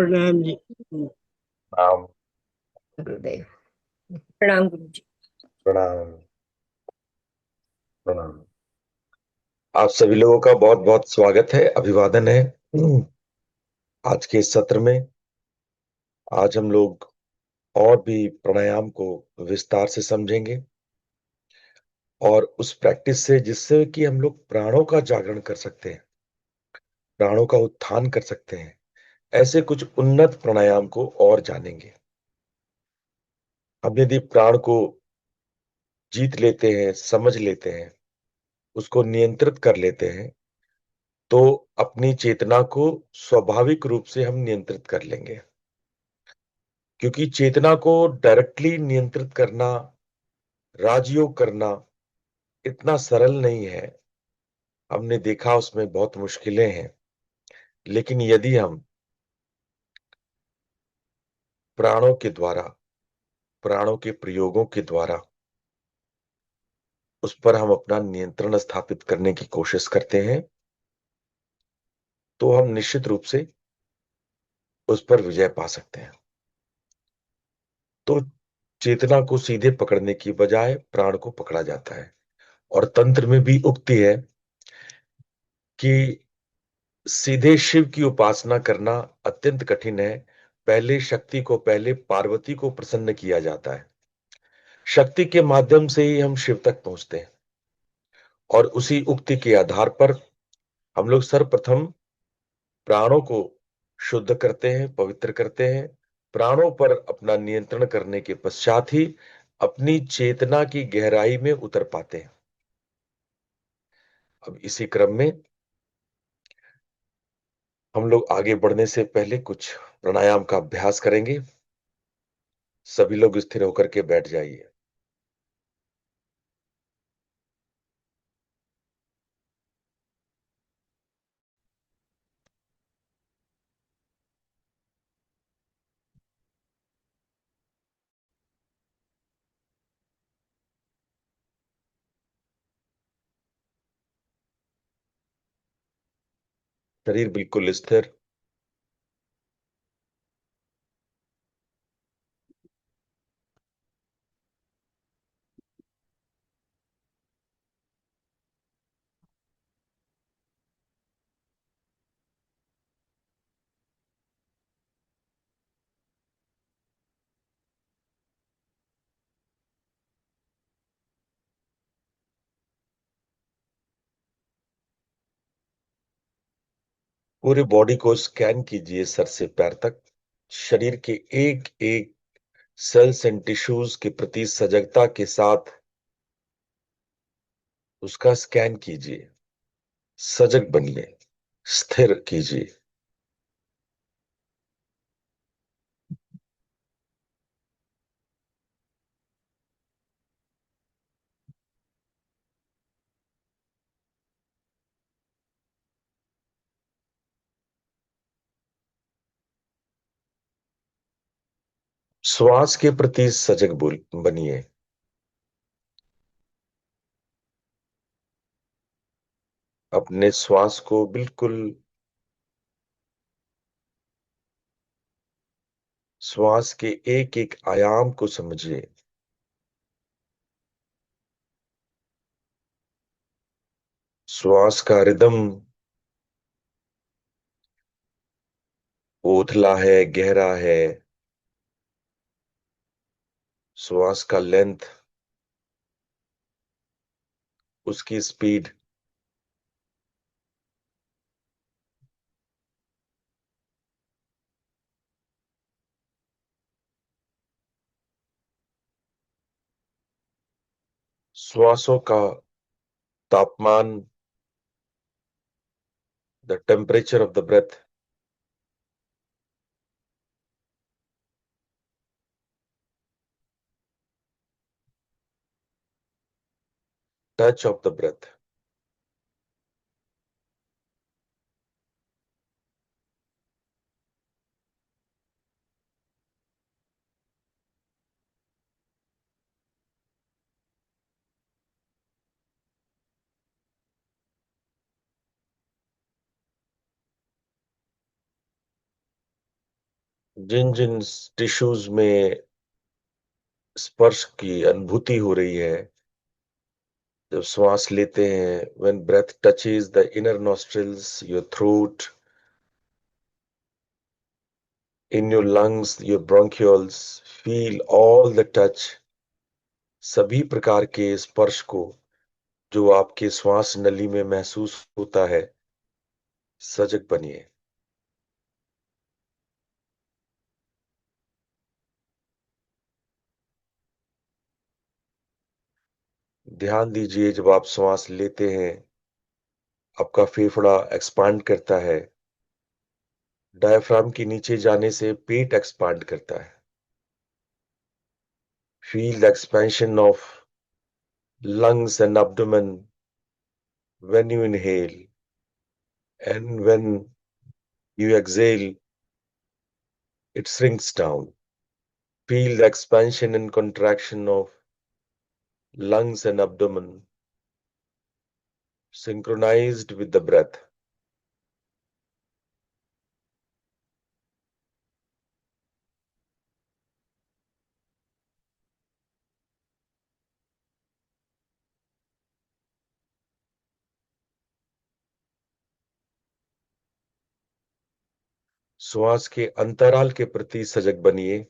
प्रणाम जी। प्रणाम। गुरुदेव। प्रणाम गुरु जी। प्रणाम। प्रणाम। आप सभी लोगों का बहुत बहुत स्वागत है, अभिवादन है। आज के इस सत्र में आज हम लोग और भी प्राणायाम को विस्तार से समझेंगे और उस प्रैक्टिस से जिससे कि हम लोग प्राणों का जागरण कर सकते हैं, प्राणों का उत्थान कर सकते हैं, ऐसे कुछ उन्नत प्राणायाम को और जानेंगे। हम यदि प्राण को जीत लेते हैं, समझ लेते हैं, उसको नियंत्रित कर लेते हैं, तो अपनी चेतना को स्वाभाविक रूप से हम नियंत्रित कर लेंगे। क्योंकि चेतना को डायरेक्टली नियंत्रित करना, राजयोग करना इतना सरल नहीं है। हमने देखा उसमें बहुत मुश्किलें हैं। लेकिन यदि हम प्राणों के द्वारा, प्राणों के प्रयोगों के द्वारा उस पर हम अपना नियंत्रण स्थापित करने की कोशिश करते हैं, तो हम निश्चित रूप से उस पर विजय पा सकते हैं। तो चेतना को सीधे पकड़ने की बजाय प्राण को पकड़ा जाता है। और तंत्र में भी उक्ति है कि सीधे शिव की उपासना करना अत्यंत कठिन है। पहले शक्ति को, पहले पार्वती को प्रसन्न किया जाता है। शक्ति के माध्यम से ही हम शिव तक पहुंचते हैं। और उसी उक्ति के आधार पर हम लोग सर्वप्रथम प्राणों को शुद्ध करते हैं, पवित्र करते हैं। प्राणों पर अपना नियंत्रण करने के पश्चात ही अपनी चेतना की गहराई में उतर पाते हैं। अब इसी क्रम में हम लोग आगे बढ़ने से पहले कुछ प्राणायाम का अभ्यास करेंगे। सभी लोग स्थिर होकर के बैठ जाइए। शरीर बिल्कुल स्थिर। पूरी बॉडी को स्कैन कीजिए सर से पैर तक। शरीर के एक एक सेल्स एंड टिश्यूज के प्रति सजगता के साथ उसका स्कैन कीजिए। सजग बनिए, स्थिर कीजिए। श्वास के प्रति सजग बनिए। अपने श्वास को बिल्कुल, श्वास के एक एक आयाम को समझिए। श्वास का रिदम उथला है, गहरा है। श्वास का लेंथ, उसकी स्पीड। श्वासों का तापमान, the temperature of the breath. Touch of the breath. जिन जिन टिश्यूज में स्पर्श की अनुभूति हो रही है, जब श्वास लेते हैं, when breath touches the inner nostrils, your throat, in your lungs, your bronchioles, feel all the touch, सभी प्रकार के स्पर्श को जो आपके श्वास नली में महसूस होता है, सजग बनिए। ध्यान दीजिए, जब आप श्वास लेते हैं, आपका फेफड़ा एक्सपांड करता है, डायफ्राम के नीचे जाने से पेट एक्सपांड करता है। Feel the expansion of lungs and abdomen when you inhale, and when you exhale, it shrinks down. Feel the expansion and contraction of lungs and abdomen synchronized with the breath. श्वास के अंतराल के प्रति सजग बनिए।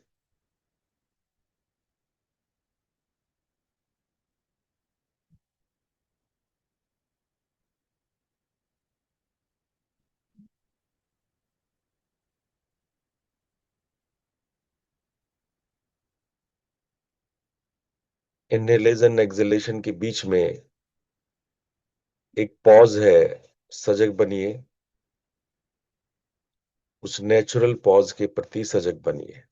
Inhalation exhalation के बीच में एक पॉज है, सजग बनिए। उस नेचुरल पॉज के प्रति सजग बनिए।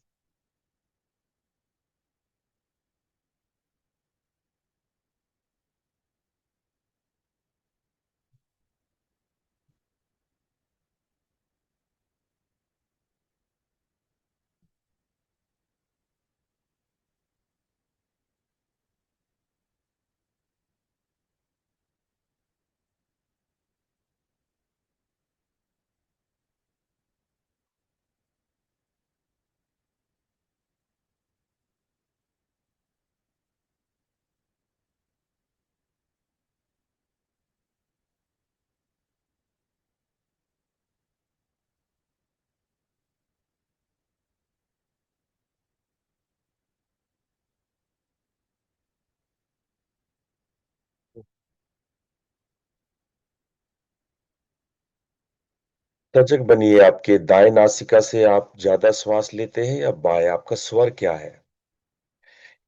सजग बनिए। आपके दाएं नासिका से आप ज्यादा श्वास लेते हैं या बाएं? आपका स्वर क्या है?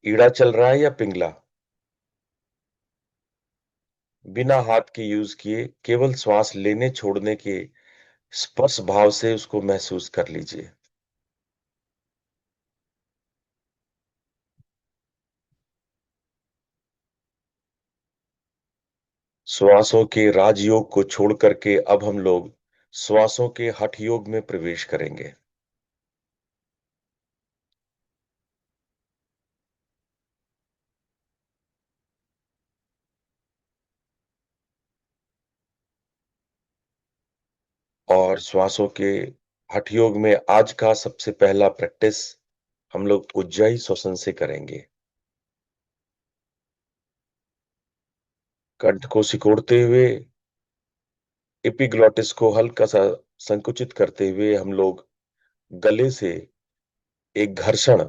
ईड़ा चल रहा है या पिंगला? बिना हाथ के यूज किए केवल श्वास लेने छोड़ने के स्पर्श भाव से उसको महसूस कर लीजिए। श्वासों के राजयोग को छोड़ करके अब हम लोग श्वासों के हठ योग में प्रवेश करेंगे। और श्वासों के हठ योग में आज का सबसे पहला प्रैक्टिस हम लोग उज्जाई श्वसन से करेंगे। कंठ को सिकोड़ते हुए, एपिग्लॉटिस को हल्का सा संकुचित करते हुए हम लोग गले से एक घर्षण,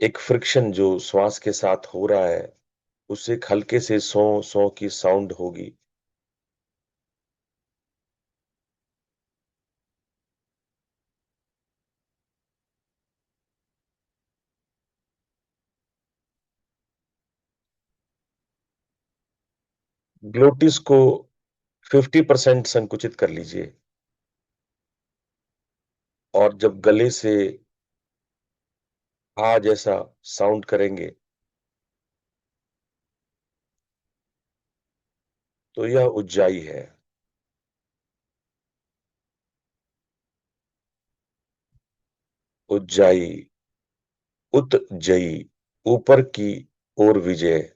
एक फ्रिक्शन जो श्वास के साथ हो रहा है, उससे एक हल्के से सौ सौ की साउंड होगी। ग्लोटिस को 50% संकुचित कर लीजिए। और जब गले से आ जैसा साउंड करेंगे, तो यह उज्जाई है। उज्जाई, उतजयी, ऊपर की ओर विजय,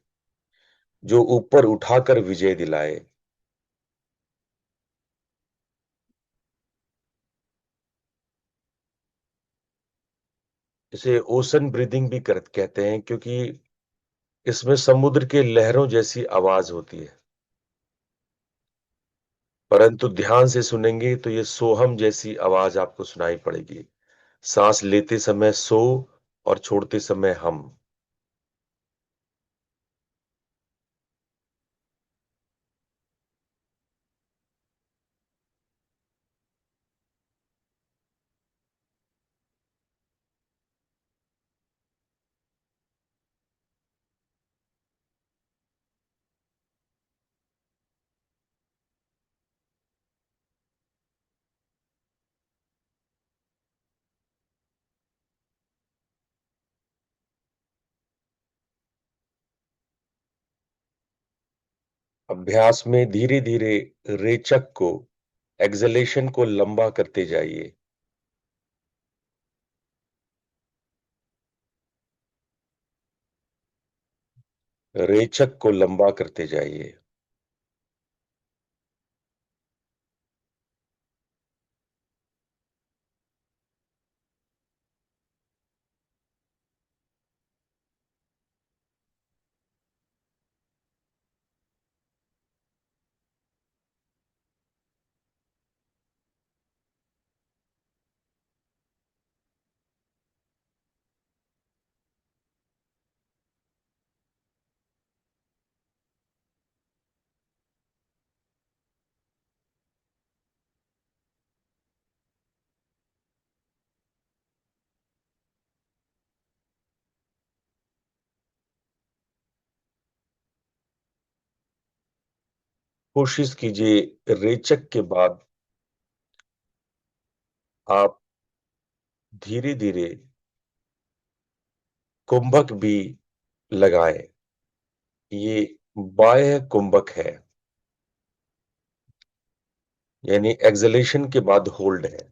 जो ऊपर उठाकर विजय दिलाए। इसे ओशन ब्रीदिंग भी कर कहते हैं, क्योंकि इसमें समुद्र के लहरों जैसी आवाज होती है। परंतु ध्यान से सुनेंगे तो ये सोहम जैसी आवाज आपको सुनाई पड़ेगी। सांस लेते समय सो और छोड़ते समय हम। अभ्यास में धीरे धीरे रेचक को एक्सलेशन को लंबा करते जाइए। रेचक को लंबा करते जाइए। कोशिश कीजिए रेचक के बाद आप धीरे धीरे कुंभक भी लगाएं। ये बाह्य कुंभक है, यानी एक्सलेशन के बाद होल्ड है।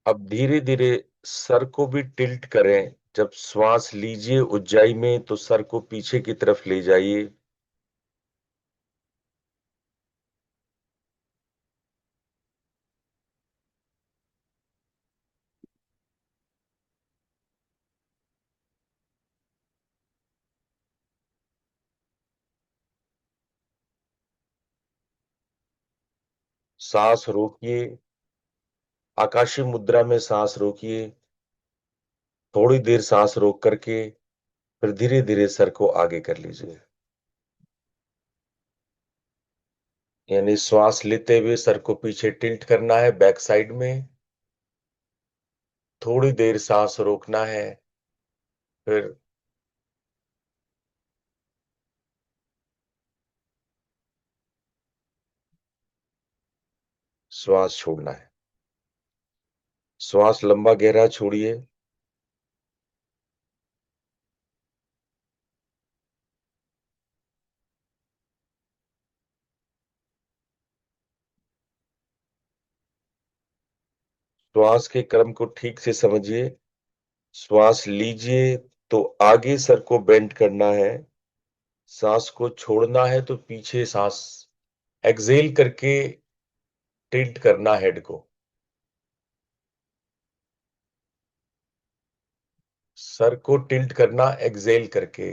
अब धीरे धीरे सर को भी टिल्ट करें। जब श्वास लीजिए ऊंचाई में तो सर को पीछे की तरफ ले जाइए। सांस रोकिए। आकाशीय मुद्रा में सांस रोकिए। थोड़ी देर सांस रोक करके फिर धीरे धीरे सर को आगे कर लीजिए। यानी श्वास लेते हुए सर को पीछे टिल्ट करना है बैक साइड में। थोड़ी देर सांस रोकना है, फिर श्वास छोड़ना है। श्वास लंबा गहरा छोड़िए। श्वास के क्रम को ठीक से समझिए। श्वास लीजिए तो आगे सर को बेंड करना है। सांस को छोड़ना है तो पीछे सांस एक्सेल करके टिल्ट करना हेड को। सर को टिल्ट करना एक्सेल करके।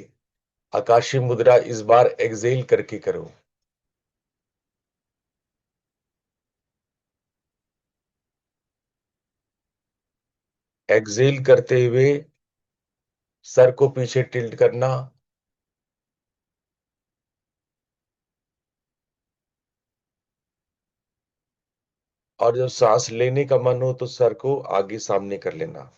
आकाशीय मुद्रा इस बार एक्सेल करके करो। एक्सेल करते हुए सर को पीछे टिल्ट करना। और जब सांस लेने का मन हो तो सर को आगे सामने कर लेना।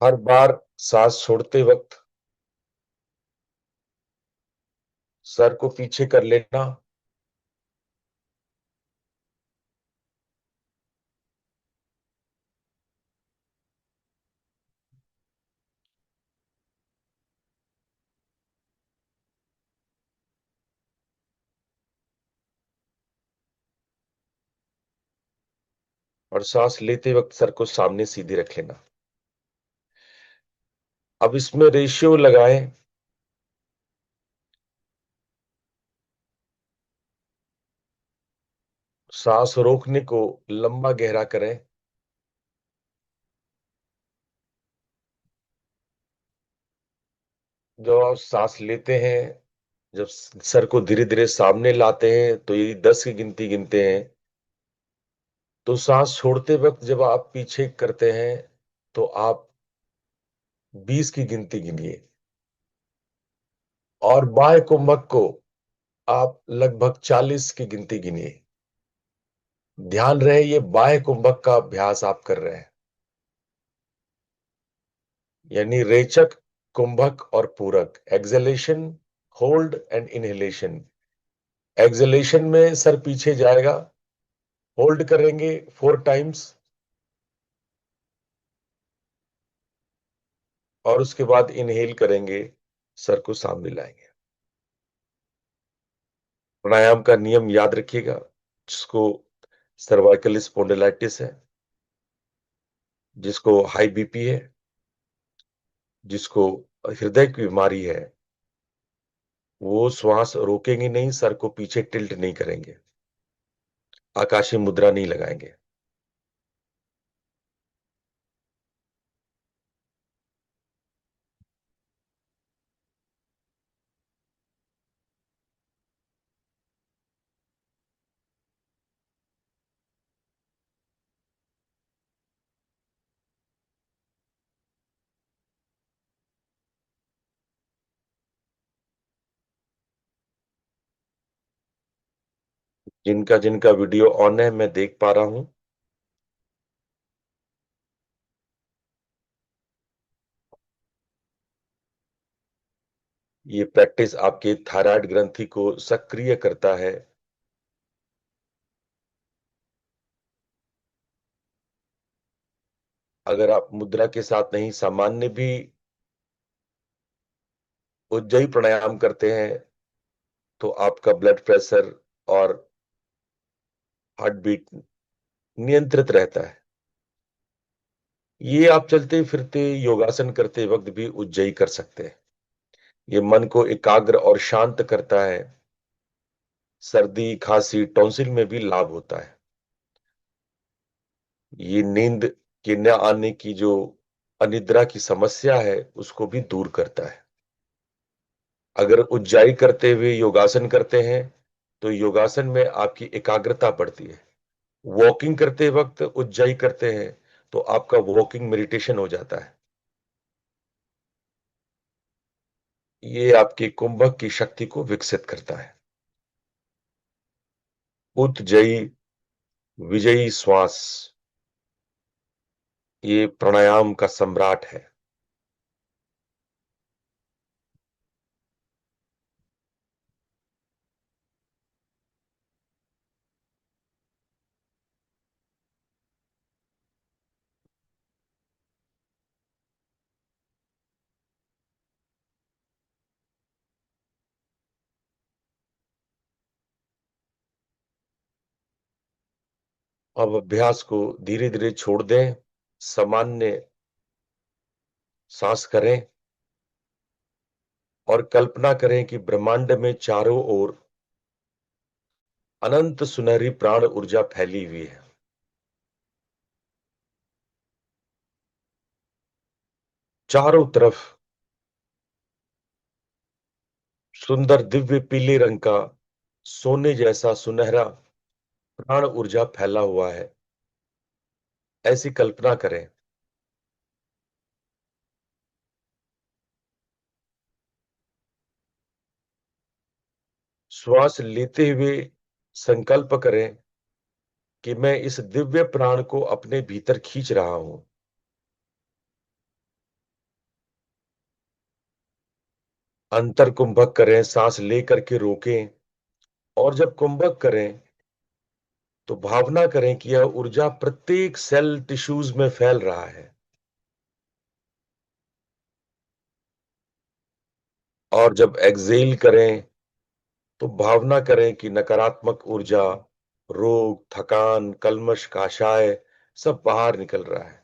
हर बार सांस छोड़ते वक्त सर को पीछे कर लेना और सांस लेते वक्त सर को सामने सीधे रख लेना। अब इसमें रेशियो लगाएं। सांस रोकने को लंबा गहरा करें। जब आप सांस लेते हैं, जब सर को धीरे धीरे सामने लाते हैं तो ये 10 की गिनती गिनते हैं। तो सांस छोड़ते वक्त जब आप पीछे करते हैं तो आप 20 की गिनती गिनिए। और बाएं कुंभक को आप लगभग 40 की गिनती गिनिए। ध्यान रहे ये बाएं कुंभक का अभ्यास आप कर रहे हैं, यानी रेचक, कुंभक और पूरक। Acceleration, hold and inhalation. Acceleration में सर पीछे जाएगा, होल्ड करेंगे 4 टाइम्स और उसके बाद इनहेल करेंगे, सर को सामने लाएंगे। प्राणायाम का नियम याद रखिएगा। जिसको सर्वाइकल स्पॉन्डिलाइटिस है, जिसको हाई बीपी है, जिसको हृदय की बीमारी है, वो श्वास रोकेंगे नहीं, सर को पीछे टिल्ट नहीं करेंगे, आकाशीय मुद्रा नहीं लगाएंगे। जिनका जिनका वीडियो ऑन है मैं देख पा रहा हूं। ये प्रैक्टिस आपके थायराइड ग्रंथि को सक्रिय करता है। अगर आप मुद्रा के साथ नहीं, सामान्य भी उज्जयी प्राणायाम करते हैं तो आपका ब्लड प्रेशर और हार्ट बीट नियंत्रित रहता है। ये आप चलते फिरते योगासन करते वक्त भी उज्जयी कर सकते हैं। ये मन को एकाग्र और शांत करता है। सर्दी, खांसी, टॉन्सिल में भी लाभ होता है। ये नींद के न आने की जो अनिद्रा की समस्या है उसको भी दूर करता है। अगर उज्जाई करते हुए योगासन करते हैं तो योगासन में आपकी एकाग्रता बढ़ती है। वॉकिंग करते वक्त उज्जाई करते हैं तो आपका वॉकिंग मेडिटेशन हो जाता है। ये आपके कुंभक की शक्ति को विकसित करता है। उज्जयी विजयी श्वास ये प्राणायाम का सम्राट है। अब अभ्यास को धीरे धीरे छोड़ दें, सामान्य सांस करें और कल्पना करें कि ब्रह्मांड में चारों ओर अनंत सुनहरी प्राण ऊर्जा फैली हुई है। चारों तरफ सुंदर दिव्य पीले रंग का सोने जैसा सुनहरा प्राण ऊर्जा फैला हुआ है। ऐसी कल्पना करें। श्वास लेते हुए संकल्प करें कि मैं इस दिव्य प्राण को अपने भीतर खींच रहा हूं। अंतर कुंभक करें, सांस लेकर के रोकें, और जब कुंभक करें तो भावना करें कि यह ऊर्जा प्रत्येक सेल टिश्यूज में फैल रहा है। और जब एक्सेल करें तो भावना करें कि नकारात्मक ऊर्जा, रोग, थकान, कल्मश, काशाय सब बाहर निकल रहा है।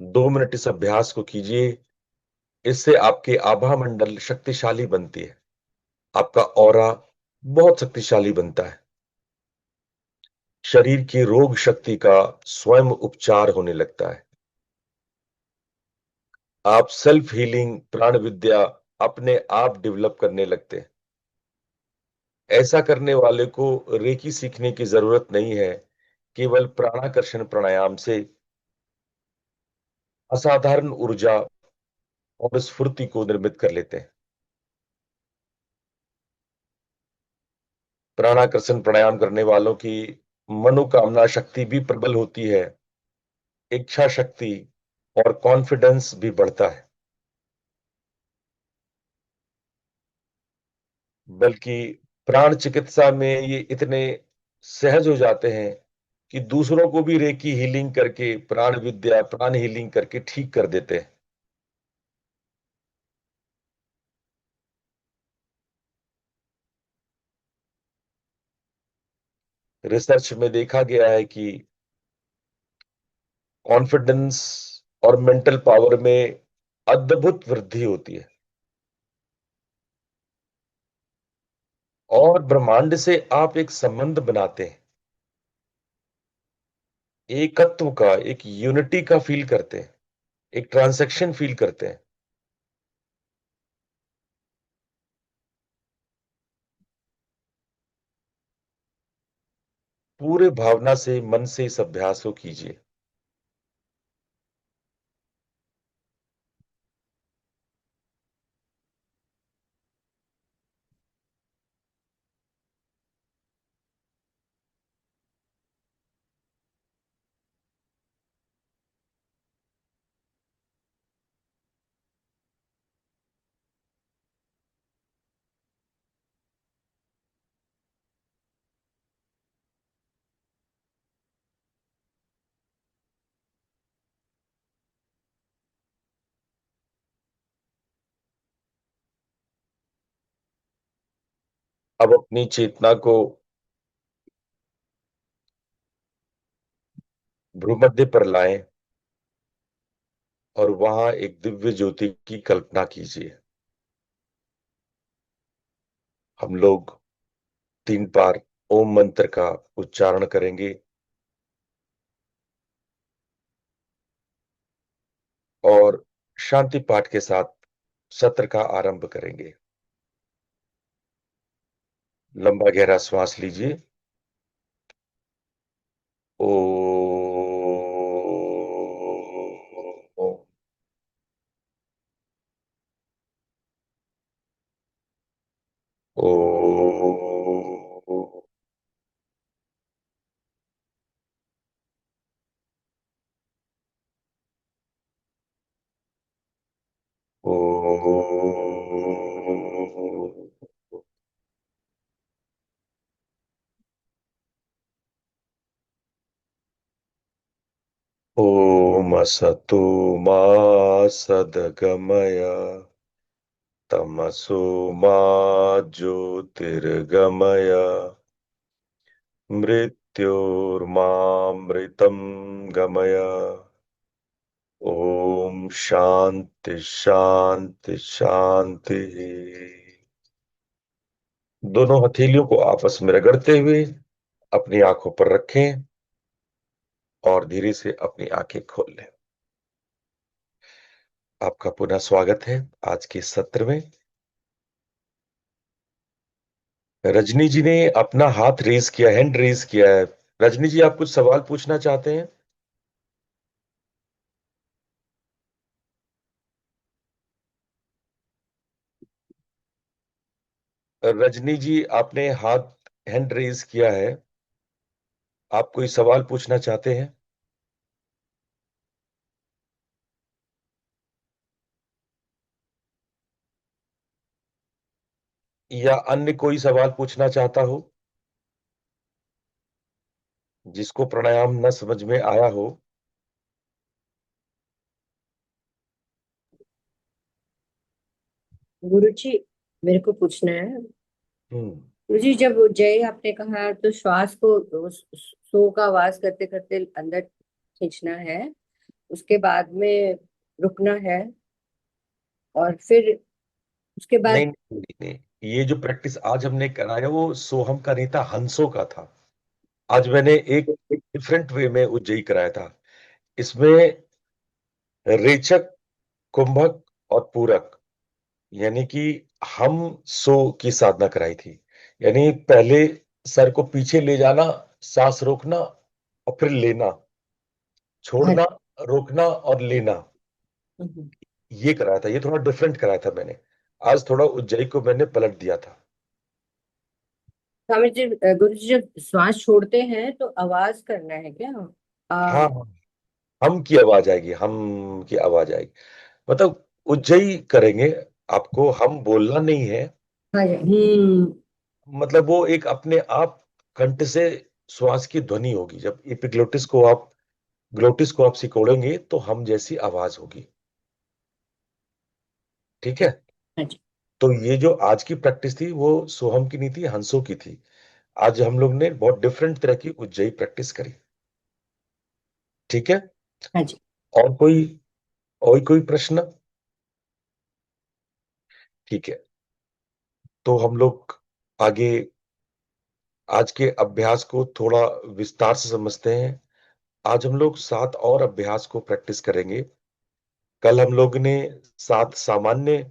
2 मिनट इस अभ्यास को कीजिए। इससे आपके आभा मंडल शक्तिशाली बनती है। आपका ऑरा बहुत शक्तिशाली बनता है। शरीर की रोग शक्ति का स्वयं उपचार होने लगता है। आप सेल्फ हीलिंग प्राण विद्या अपने आप डेवलप करने लगते हैं। ऐसा करने वाले को रेकी सीखने की जरूरत नहीं है। केवल प्राणाकर्षण प्राणायाम से असाधारण ऊर्जा और स्फूर्ति को निर्मित कर लेते हैं। प्राणाकर्षण प्राणायाम करने वालों की मनोकामना शक्ति भी प्रबल होती है। इच्छा शक्ति और कॉन्फिडेंस भी बढ़ता है। बल्कि प्राण चिकित्सा में ये इतने सहज हो जाते हैं कि दूसरों को भी रेकी हीलिंग करके, प्राण विद्या प्राण हीलिंग करके ठीक कर देते हैं। रिसर्च में देखा गया है कि कॉन्फिडेंस और मेंटल पावर में अद्भुत वृद्धि होती है। और ब्रह्मांड से आप एक संबंध बनाते हैं, एकत्व का, एक यूनिटी का फील करते हैं, एक ट्रांसैक्शन फील करते हैं। पूरे भावना से, मन से इस अभ्यास को कीजिए। अब अपनी चेतना को भ्रूमध्य पर लाएं और वहां एक दिव्य ज्योति की कल्पना कीजिए। हम लोग 3 बार ओम मंत्र का उच्चारण करेंगे और शांति पाठ के साथ सत्र का आरंभ करेंगे। लंबा गहरा श्वास लीजिए। ओ ओ ओ ओम असतो मा सद्गमय तमसो मा ज्योतिर्गमय मृत्योर्मामृतं गमय। ओम शांति शांति शांति। दोनों हथेलियों को आपस में रगड़ते हुए अपनी आंखों पर रखें और धीरे से अपनी आंखें खोल लें। आपका पुनः स्वागत है आज के सत्र में। रजनी जी ने अपना हाथ रेज किया, हैंड रेज किया है। रजनी जी, आप कुछ सवाल पूछना चाहते हैं? रजनी जी, आपने हाथ हैंड रेज किया है। आप कोई सवाल पूछना चाहते हैं? या अन्य कोई सवाल पूछना चाहता हो जिसको प्राणायाम न समझ में आया हो? गुरुजी, मेरे को पूछना है। हम्म। गुरुजी, जब जय आपने कहा तो श्वास को सो का आवाज करते करते अंदर खींचना है, उसके बाद में रुकना है, और फिर उसके बाद। नहीं नहीं नहीं, ये जो प्रैक्टिस आज हमने कराया वो सोहम का नहीं था, हंसों का था। आज मैंने एक डिफरेंट वे में उज्जयी कराया था। इसमें रेचक, कुंभक और पूरक, यानी कि हम सो की साधना कराई थी। यानी पहले सर को पीछे ले जाना, सांस रोकना और फिर लेना, हाँ। छोड़ना, रोकना और लेना। हम्म। ये कराया था, ये थोड़ा डिफरेंट कराया था मैंने। आज थोड़ा उज्जयी को मैंने पलट दिया था। स्वामी जी, गुरु जी जब श्वास छोड़ते हैं तो आवाज करना है क्या? हाँ हाँ, हम की आवाज आएगी, हम की आवाज आएगी। मतलब उज्जयी करेंगे, आपको हम बोलना नहीं है। हाँ जी। हम्म। मतलब वो एक अपने आप कंठ से श्वास की ध्वनि होगी। जब एपिग्लोटिस को आप, ग्लोटिस को आप सिकोड़ेंगे तो हम जैसी आवाज होगी। ठीक है। हाँ जी। तो ये जो आज की प्रैक्टिस थी वो सोहम की नहीं थी, हंसों की थी। आज हम लोग ने बहुत डिफरेंट तरह की उज्जयी प्रैक्टिस करी। ठीक है। हाँ जी। और कोई प्रश्न? ठीक है, तो हम लोग आगे आज के अभ्यास को थोड़ा विस्तार से समझते हैं। आज हम लोग 7 और अभ्यास को प्रैक्टिस करेंगे। कल हम लोग ने 7 सामान्य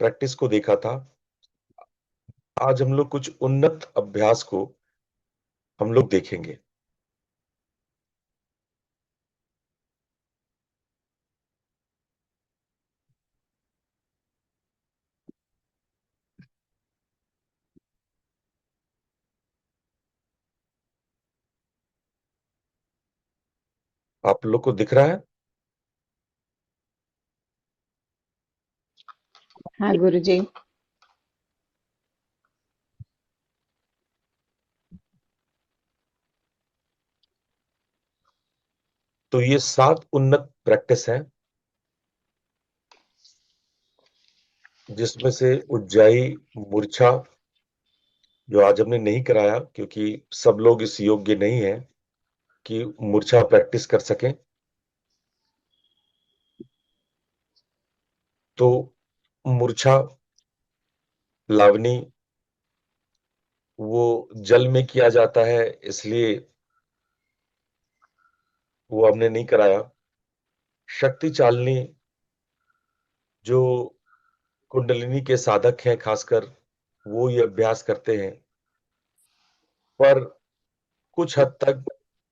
प्रैक्टिस को देखा था। आज हम लोग कुछ उन्नत अभ्यास को हम लोग देखेंगे। आप लोग को दिख रहा है? हाँ गुरुजी। तो ये 7 उन्नत प्रैक्टिस हैं, जिसमें से उज्जाई, मूर्छा, जो आज हमने नहीं कराया क्योंकि सब लोग इस योग्य नहीं है कि मूर्छा प्रैक्टिस कर सकें। तो मूर्छा, लावनी, वो जल में किया जाता है, इसलिए वो हमने नहीं कराया। शक्ति चालनी, जो कुंडलिनी के साधक हैं खासकर, वो ये अभ्यास करते हैं। पर कुछ हद तक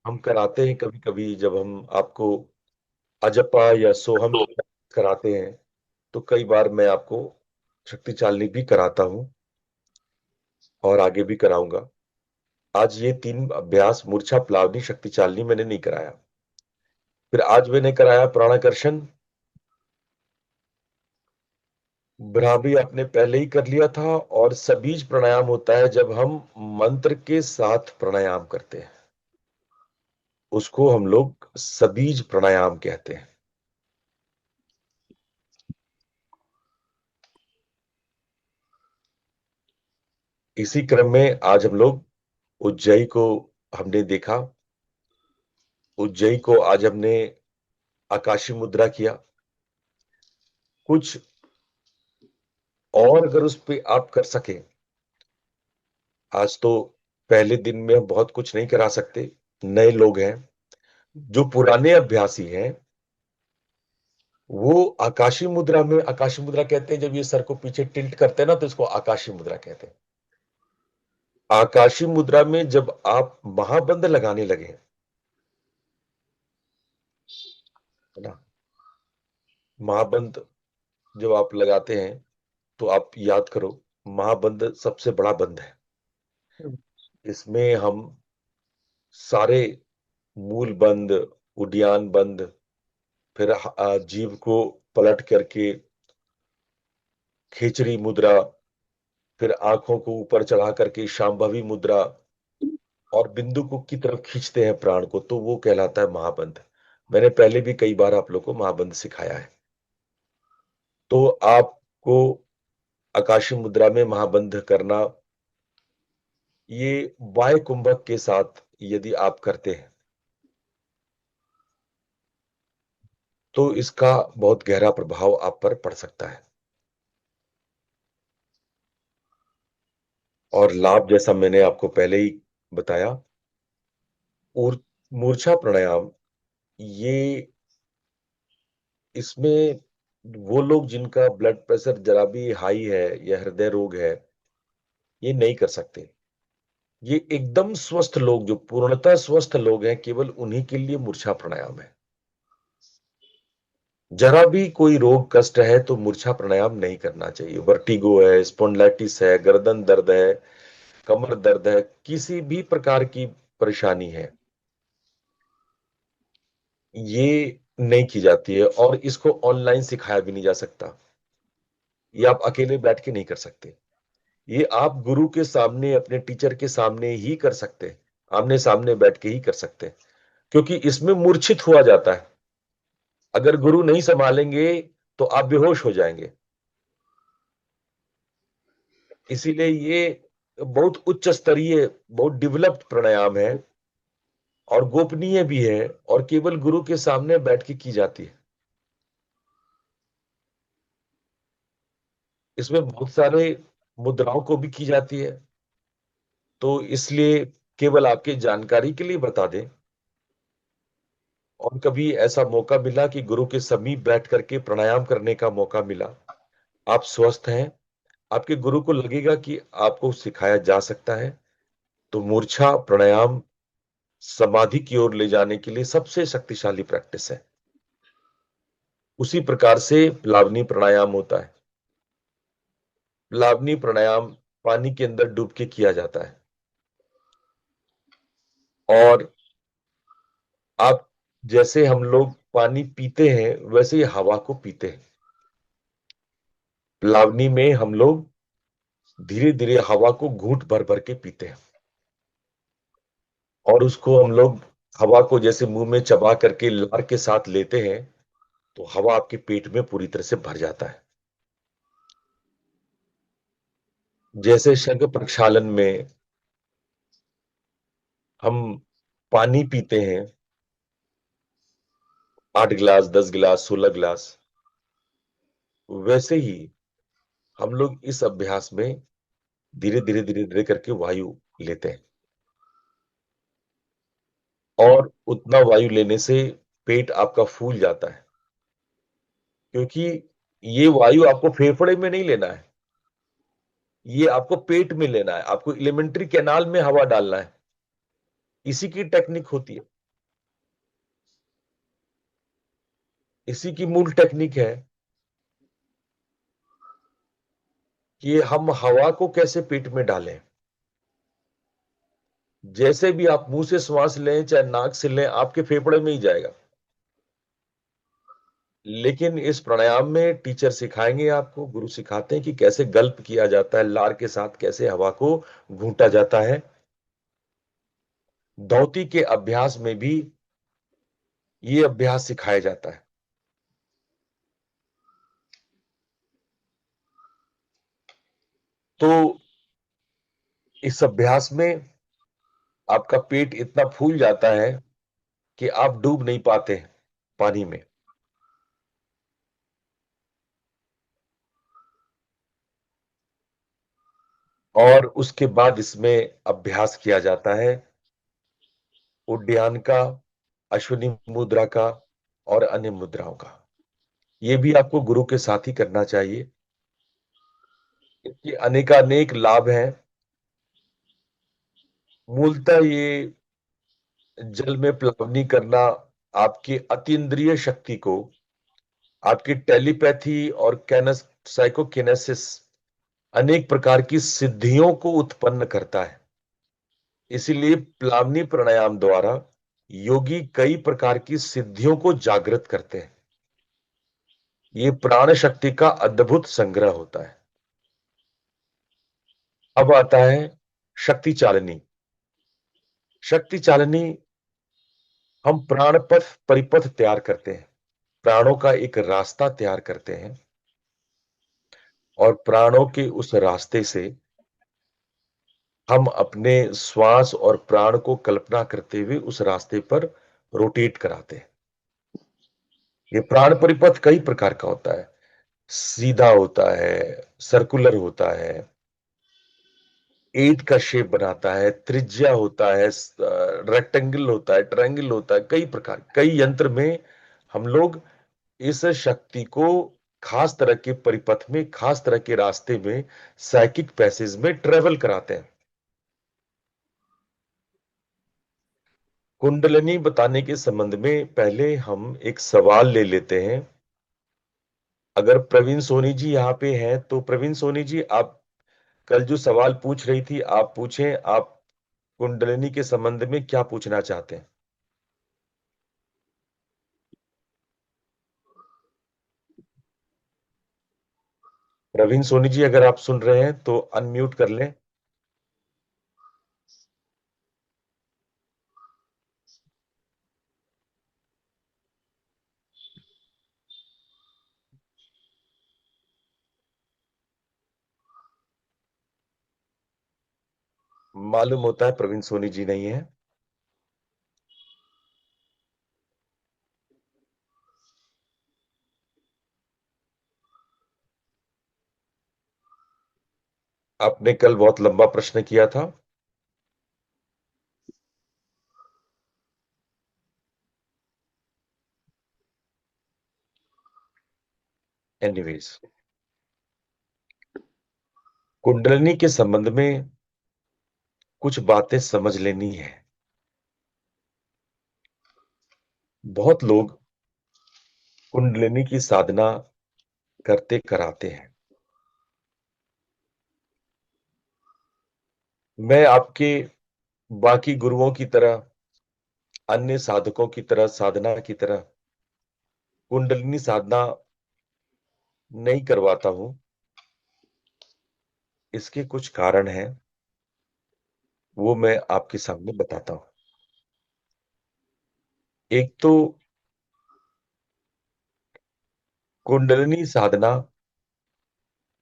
हम कराते हैं, कभी कभी जब हम आपको अजपा या सोहम कराते हैं तो कई बार मैं आपको शक्ति चालनी भी कराता हूं और आगे भी कराऊंगा। आज ये 3 अभ्यास, मूर्छा, प्लावनी, शक्ति चालनी, मैंने नहीं कराया। फिर आज मैंने कराया प्राणाकर्षण। भ्रामरी आपने पहले ही कर लिया था। और सबीज प्राणायाम होता है जब हम मंत्र के साथ प्राणायाम करते हैं, उसको हम लोग सबीज प्राणायाम कहते हैं। इसी क्रम में आज हम लोग उज्जयी को हमने देखा। उज्जयी को आज हमने आकाशी मुद्रा किया। कुछ और अगर उस पे आप कर सकें आज तो पहले दिन में हम बहुत कुछ नहीं करा सकते, नए लोग हैं। जो पुराने अभ्यासी हैं वो आकाशी मुद्रा में, आकाशी मुद्रा कहते हैं जब ये सर को पीछे टिल्ट करते हैं ना, तो इसको आकाशी मुद्रा कहते हैं। आकाशी मुद्रा में जब आप महाबंध लगाने लगे, है ना, महाबंध जब आप लगाते हैं तो आप याद करो, महाबंध सबसे बड़ा बंध है। इसमें हम सारे मूल बंध, उड्डयन बंध, फिर जीव को पलट करके खेचरी मुद्रा, फिर आंखों को ऊपर चढ़ा करके शांभवी मुद्रा, और बिंदु को की तरफ खींचते हैं प्राण को, तो वो कहलाता है महाबंध। मैंने पहले भी कई बार आप लोग को महाबंध सिखाया है। तो आपको आकाशी मुद्रा में महाबंध करना, ये वाय कुंभक के साथ यदि आप करते हैं तो इसका बहुत गहरा प्रभाव आप पर पड़ सकता है। और लाभ जैसा मैंने आपको पहले ही बताया, और मूर्छा प्राणायाम, ये इसमें वो लोग जिनका ब्लड प्रेशर जरा भी हाई है या हृदय रोग है, ये नहीं कर सकते। ये एकदम स्वस्थ लोग, जो पूर्णतः स्वस्थ लोग हैं, केवल उन्हीं के लिए मूर्छा प्राणायाम है। जरा भी कोई रोग कष्ट है तो मूर्छा प्राणायाम नहीं करना चाहिए। वर्टिगो है, स्पॉन्डिलाइटिस है, गर्दन दर्द है, कमर दर्द है, किसी भी प्रकार की परेशानी है, ये नहीं की जाती है। और इसको ऑनलाइन सिखाया भी नहीं जा सकता, ये आप अकेले बैठ के नहीं कर सकते। ये आप गुरु के सामने, अपने टीचर के सामने ही कर सकते हैं, आमने सामने बैठ के ही कर सकते हैं, क्योंकि इसमें मूर्छित हुआ जाता है। अगर गुरु नहीं संभालेंगे तो आप बेहोश हो जाएंगे। इसीलिए ये बहुत उच्च स्तरीय, बहुत डेवलप्ड प्राणायाम है, और गोपनीय भी है, और केवल गुरु के सामने बैठ के की जाती है। इसमें बहुत सारे मुद्राओं को भी की जाती है। तो इसलिए केवल आपके जानकारी के लिए बता दें, और कभी ऐसा मौका मिला कि गुरु के समीप बैठ करके प्राणायाम करने का मौका मिला, आप स्वस्थ हैं, आपके गुरु को लगेगा कि आपको सिखाया जा सकता है, तो मूर्छा प्राणायाम समाधि की ओर ले जाने के लिए सबसे शक्तिशाली प्रैक्टिस है। उसी प्रकार से प्लावनी प्राणायाम होता है। प्लावनी प्राणायाम पानी के अंदर डूब के किया जाता है, और आप, जैसे हम लोग पानी पीते हैं वैसे ही हवा को पीते हैं। प्लावनी में हम लोग धीरे धीरे हवा को घूंट भर भर के पीते हैं, और उसको हम लोग, हवा को जैसे मुंह में चबा करके लार के साथ लेते हैं, तो हवा आपके पेट में पूरी तरह से भर जाता है। जैसे शंख प्रक्षालन में हम पानी पीते हैं, 8 गिलास, 10 गिलास, 16 गिलास, वैसे ही हम लोग इस अभ्यास में धीरे धीरे धीरे धीरे करके वायु लेते हैं, और उतना वायु लेने से पेट आपका फूल जाता है। क्योंकि ये वायु आपको फेफड़े में नहीं लेना है, ये आपको पेट में लेना है, आपको एलिमेंट्री कैनाल में हवा डालना है। इसी की टेक्निक होती है, इसी की मूल टेक्निक है कि हम हवा को कैसे पेट में डालें। जैसे भी आप मुंह से श्वास लें चाहे नाक से लें, आपके फेफड़े में ही जाएगा। लेकिन इस प्राणायाम में टीचर सिखाएंगे आपको, गुरु सिखाते हैं कि कैसे गल्प किया जाता है, लार के साथ कैसे हवा को घूंटा जाता है। धौती के अभ्यास में भी ये अभ्यास सिखाया जाता है। तो इस अभ्यास में आपका पेट इतना फूल जाता है कि आप डूब नहीं पाते पानी में। और उसके बाद इसमें अभ्यास किया जाता है उड्डयन का, अश्विनी मुद्रा का और अन्य मुद्राओं का। ये भी आपको गुरु के साथ ही करना चाहिए। इसके अनेकानेक लाभ हैं। मूलतः ये जल में प्लावनी करना आपकी अतीन्द्रिय शक्ति को, आपकी टेलीपैथी और कैनस साइकोकिनेसिस, अनेक प्रकार की सिद्धियों को उत्पन्न करता है। इसीलिए प्लावनी प्राणायाम द्वारा योगी कई प्रकार की सिद्धियों को जागृत करते हैं। ये प्राण शक्ति का अद्भुत संग्रह होता है। अब आता है शक्ति चालनी। शक्ति चालनी, हम प्राण पथ परिपथ तैयार करते हैं, प्राणों का एक रास्ता तैयार करते हैं, और प्राणों के उस रास्ते से हम अपने श्वास और प्राण को कल्पना करते हुए उस रास्ते पर रोटेट कराते हैं। ये प्राण परिपथ कई प्रकार का होता है। सीधा होता है, सर्कुलर होता है, 8 का शेप बनाता है, त्रिज्या होता है, रेक्टेंगल होता है, ट्रायंगल होता है, कई प्रकार, कई यंत्र में हम लोग इस शक्ति को खास तरह के परिपथ में, खास तरह के रास्ते में, साइकिक पैसेज में ट्रेवल कराते हैं। कुंडलिनी बताने के संबंध में पहले हम एक सवाल ले लेते हैं। अगर प्रवीण सोनी जी यहाँ पे हैं तो प्रवीण सोनी जी, आप कल जो सवाल पूछ रही थी आप पूछें। आप कुंडलिनी के संबंध में क्या पूछना चाहते हैं? प्रवीण सोनी जी, अगर आप सुन रहे हैं तो अनम्यूट कर लें। मालूम होता है प्रवीण सोनी जी नहीं है। आपने कल बहुत लंबा प्रश्न किया था। एनीवेज, कुंडलिनी के संबंध में कुछ बातें समझ लेनी है। बहुत लोग कुंडलिनी की साधना करते कराते हैं। मैं आपके बाकी गुरुओं की तरह, अन्य साधकों की तरह, साधना की तरह कुंडलिनी साधना नहीं करवाता हूं। इसके कुछ कारण हैं, वो मैं आपके सामने बताता हूं। एक तो कुंडलिनी साधना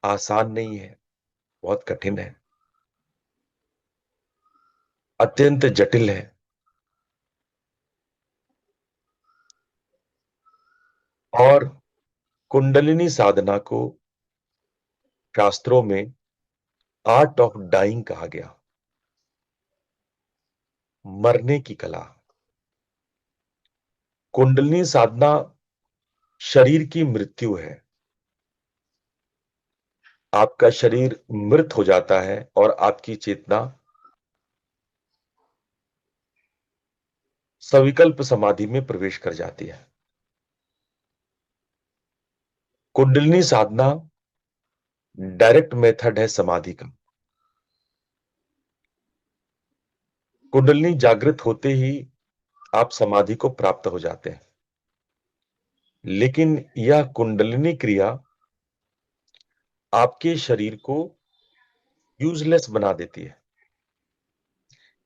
आसान नहीं है, बहुत कठिन है, अत्यंत जटिल है। और कुंडलिनी साधना को शास्त्रों में आर्ट ऑफ डाइंग कहा गया, मरने की कला। कुंडलिनी साधना शरीर की मृत्यु है। आपका शरीर मृत हो जाता है और आपकी चेतना सविकल्प समाधि में प्रवेश कर जाती है। कुंडलिनी साधना डायरेक्ट मेथड है समाधि का। कुंडलिनी जागृत होते ही आप समाधि को प्राप्त हो जाते हैं। लेकिन यह कुंडलिनी क्रिया आपके शरीर को यूजलेस बना देती है।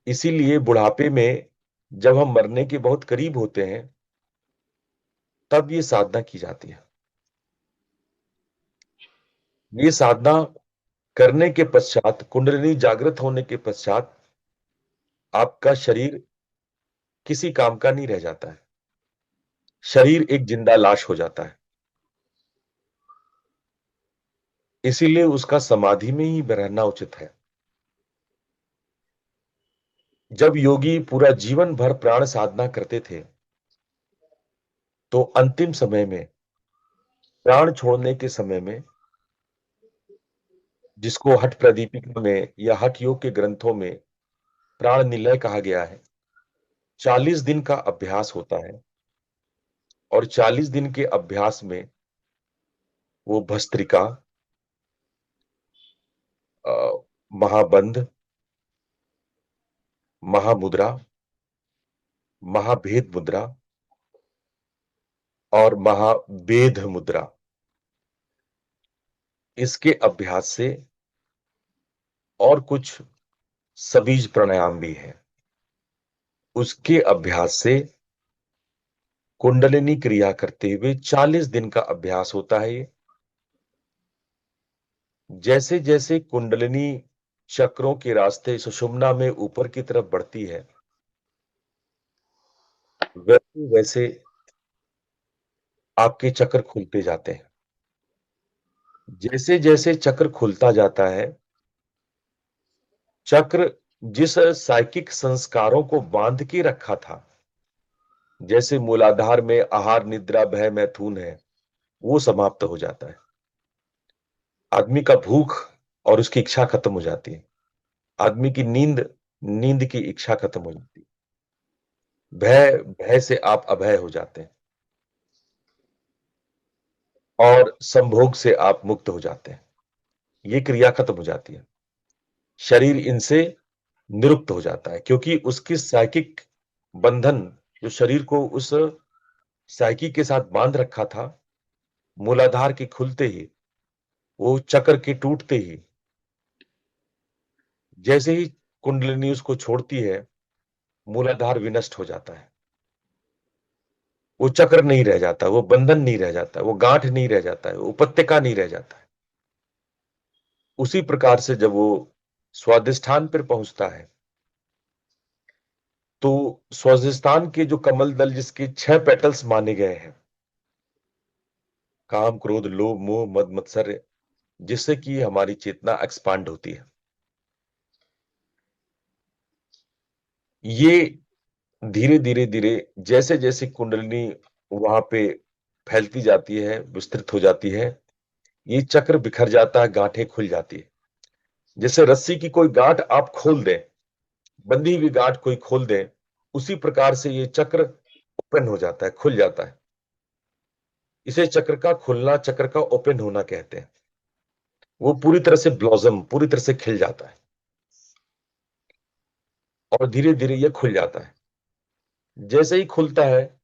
इसीलिए बुढ़ापे में जब हम मरने के बहुत करीब होते हैं तब ये साधना की जाती है। ये साधना करने के पश्चात, कुंडलिनी जागृत होने के पश्चात, आपका शरीर किसी काम का नहीं रह जाता है। शरीर एक जिंदा लाश हो जाता है। इसीलिए उसका समाधि में ही रहना उचित है। जब योगी पूरा जीवन भर प्राण साधना करते थे, तो अंतिम समय में, प्राण छोड़ने के समय में, जिसको हठ प्रदीपिका में या हठ योग के ग्रंथों में प्राण निलय कहा गया है, 40 दिन का अभ्यास होता है। और 40 दिन के अभ्यास में वो भस्त्रिका, महाबंध, महामुद्रा, महाभेद मुद्रा और महावेद मुद्रा, इसके अभ्यास से, और कुछ सबीज प्राणायाम भी है, उसके अभ्यास से कुंडलिनी क्रिया करते हुए 40 दिन का अभ्यास होता है ये। जैसे जैसे कुंडलिनी चक्रों के रास्ते सुषुम्ना में ऊपर की तरफ बढ़ती है, वैसे वैसे आपके चक्र खुलते जाते हैं। जैसे जैसे चक्र खुलता जाता है, चक्र जिस साइकिक संस्कारों को बांध के रखा था, जैसे मूलाधार में आहार निद्रा भय मैथुन है, वो समाप्त हो जाता है। आदमी का भूख और उसकी इच्छा खत्म हो जाती है। आदमी की नींद, नींद की इच्छा खत्म हो जाती है। भय, भय से आप अभय हो जाते हैं। और संभोग से आप मुक्त हो जाते हैं। ये क्रिया खत्म हो जाती है। शरीर इनसे निरुक्त हो जाता है, क्योंकि उसकी साइकिक बंधन, जो शरीर को उस साइकी के साथ बांध रखा था, मूलाधार के खुलते ही, वो चक्र के टूटते ही, जैसे ही कुंडलिनी उसको छोड़ती है, मूलाधार विनष्ट हो जाता है। वो चक्र नहीं रह जाता, वो बंधन नहीं रह जाता, वो गांठ नहीं रह जाता है, वो उपत्यका नहीं रह जाता है। उसी प्रकार से जब वो स्वादिष्ठान पर पहुंचता है, तो स्वादिष्ठान के जो कमल दल, जिसके 6 पेटल्स माने गए हैं, काम क्रोध लोभ मोह मद मत्सर्य, जिससे कि हमारी चेतना एक्सपांड होती है, ये धीरे धीरे धीरे जैसे जैसे कुंडलिनी वहां पे फैलती जाती है, विस्तृत हो जाती है, ये चक्र बिखर जाता है, गांठें खुल जाती है। जैसे रस्सी की कोई गांठ आप खोल दें, बंधी हुई गांठ कोई खोल दें, उसी प्रकार से ये चक्र ओपन हो जाता है, खुल जाता है। इसे चक्र का खुलना, चक्र का ओपन होना कहते हैं। वो पूरी तरह से ब्लॉसम, पूरी तरह से खिल जाता है और धीरे धीरे ये खुल जाता है। जैसे ही खुलता है,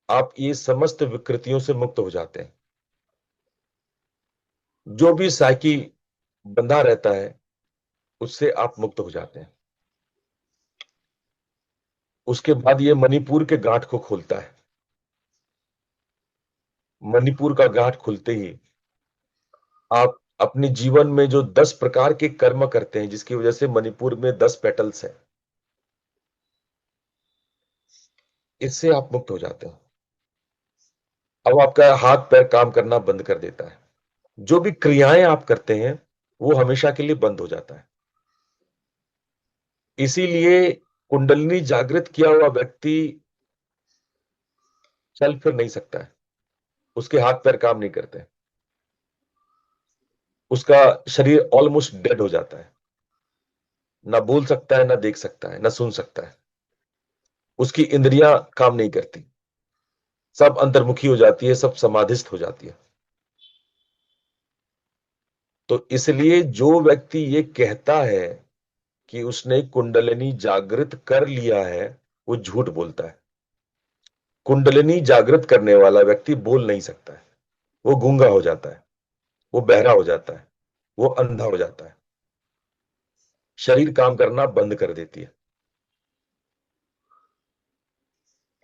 आप ये समस्त विकृतियों से मुक्त हो जाते हैं। जो भी साइकी बंधा रहता है, उससे आप मुक्त हो जाते हैं। उसके बाद ये मणिपुर के गांठ को खोलता है। मणिपुर का गांठ खुलते ही आप अपने जीवन में जो 10 प्रकार के कर्म करते हैं, जिसकी वजह से मणिपुर में 10 पेटल्स है, इससे आप मुक्त हो जाते हैं। अब आपका हाथ पैर काम करना बंद कर देता है। जो भी क्रियाएं आप करते हैं, वो हमेशा के लिए बंद हो जाता है। इसीलिए कुंडलिनी जागृत किया हुआ व्यक्ति चल फिर नहीं सकता है, उसके हाथ पैर काम नहीं करते, उसका शरीर ऑलमोस्ट डेड हो जाता है। ना बोल सकता है, ना देख सकता है, ना सुन सकता है। उसकी इंद्रियां काम नहीं करती, सब अंतर्मुखी हो जाती है, सब समाधिस्थ हो जाती है। तो इसलिए जो व्यक्ति ये कहता है कि उसने कुंडलिनी जागृत कर लिया है, वो झूठ बोलता है। कुंडलिनी जागृत करने वाला व्यक्ति बोल नहीं सकता है। वो गूंगा हो जाता है, वो बहरा हो जाता है, वो अंधा हो जाता है, शरीर काम करना बंद कर देती है।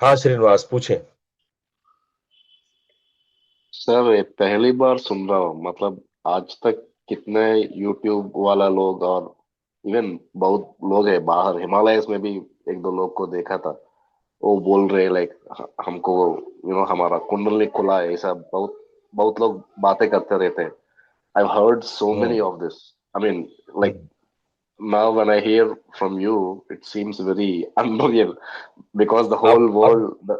हाँ श्रीनिवास, पूछें। सर ये पहली बार सुन रहा हूँ, मतलब आज तक कितने यूट्यूब वाला लोग और इवन बहुत लोग हैं बाहर हिमालयस में भी, एक दो लोग को देखा था, वो बोल रहे लाइक हमको हमारा कुंडली खुला है, ऐसा बहुत बहुत लोग बातें करते रहते हैं। I heard so many hmm of this, I mean like hmm now when I hear from you, it seems very unreal because the whole अब world.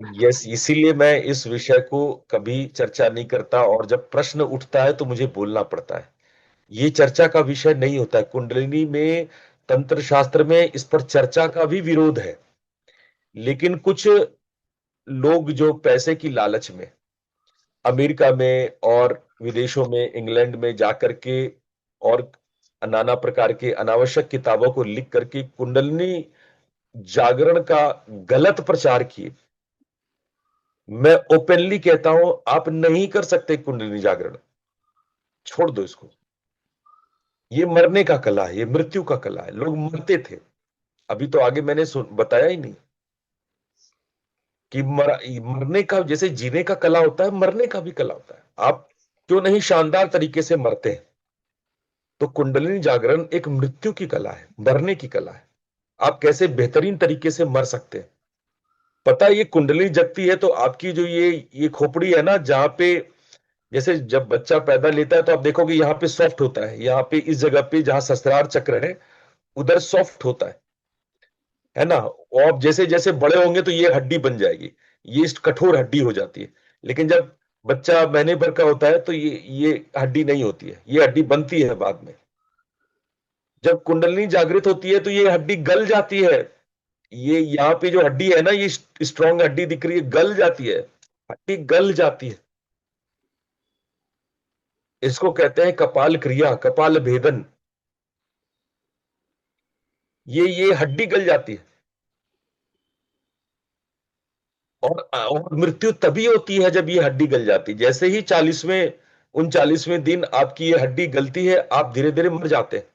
यस, इसीलिए मैं इस विषय को कभी चर्चा नहीं करता, और जब प्रश्न उठता है तो मुझे बोलना पड़ता है। ये चर्चा का विषय नहीं होता है। कुंडलिनी में, तंत्र शास्त्र में इस पर चर्चा का भी विरोध है, लेकिन कुछ लोग जो पैसे की लालच में अमेरिका में और विदेशों में, इंग्लैंड में जाकर के और नाना प्रकार के अनावश्यक किताबों को लिख करके कुंडलिनी जागरण का गलत प्रचार किए। मैं ओपनली कहता हूं, आप नहीं कर सकते कुंडलिनी जागरण, छोड़ दो इसको। ये मरने का कला है, ये मृत्यु का कला है। लोग मरते थे, अभी तो आगे मैंने बताया ही नहीं कि मरने का जैसे जीने का कला होता है, मरने का भी कला होता है। आप क्यों नहीं शानदार तरीके से मरते हैं? तो कुंडलिनी जागरण एक मृत्यु की कला है, मरने की कला है। आप कैसे बेहतरीन तरीके से मर सकते हैं? पता है, ये कुंडलिनी जगती है तो आपकी जो ये खोपड़ी है ना, जहां पे जैसे जब बच्चा पैदा लेता है तो आप देखोगे यहाँ पे सॉफ्ट होता है, यहाँ पे इस जगह पे जहां सहस्त्रार चक्र है उधर सॉफ्ट होता है ना। और जैसे जैसे बड़े होंगे तो ये हड्डी बन जाएगी, ये कठोर हड्डी हो जाती है। लेकिन जब बच्चा महीने भर का होता है तो ये हड्डी नहीं होती है, ये हड्डी बनती है बाद में। जब कुंडलिनी जागृत होती है तो ये हड्डी गल जाती है। ये यहाँ पे जो हड्डी है ना, ये स्ट्रॉन्ग हड्डी दिख रही है, गल जाती है, हड्डी गल जाती है। इसको कहते हैं कपाल क्रिया, कपाल भेदन। ये हड्डी गल जाती है। और मृत्यु तभी होती है जब ये हड्डी गल जाती है। जैसे ही 39वें दिन आपकी ये हड्डी गलती है, आप धीरे धीरे मर जाते हैं,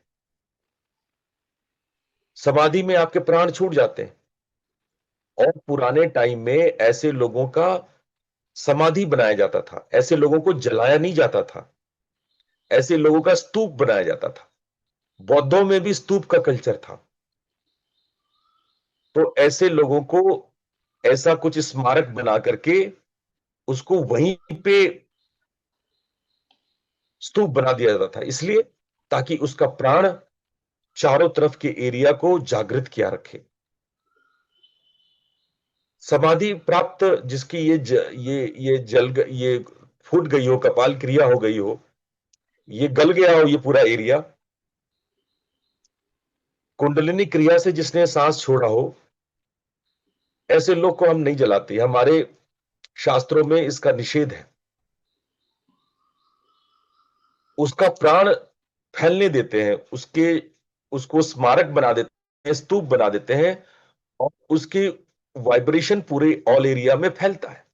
समाधि में आपके प्राण छूट जाते हैं। और पुराने टाइम में ऐसे लोगों का समाधि बनाया जाता था, ऐसे लोगों को जलाया नहीं जाता था, ऐसे लोगों का स्तूप बनाया जाता था। बौद्धों में भी स्तूप का कल्चर था। तो ऐसे लोगों को ऐसा कुछ स्मारक बना करके उसको वहीं पे स्तूप बना दिया जाता था, इसलिए ताकि उसका प्राण चारों तरफ के एरिया को जागृत किया रखे। समाधि प्राप्त जिसकी ये ये फूट गई हो, कपाल क्रिया हो गई हो, ये गल गया हो ये पूरा एरिया, कुंडलिनी क्रिया से जिसने सांस छोड़ा हो, ऐसे लोग को हम नहीं जलाते। हमारे शास्त्रों में इसका निषेध है। उसका प्राण फैलने देते हैं, उसको स्मारक बना देते हैं, स्तूप बना देते हैं, और उसकी वाइब्रेशन पूरे ऑल एरिया में फैलता है।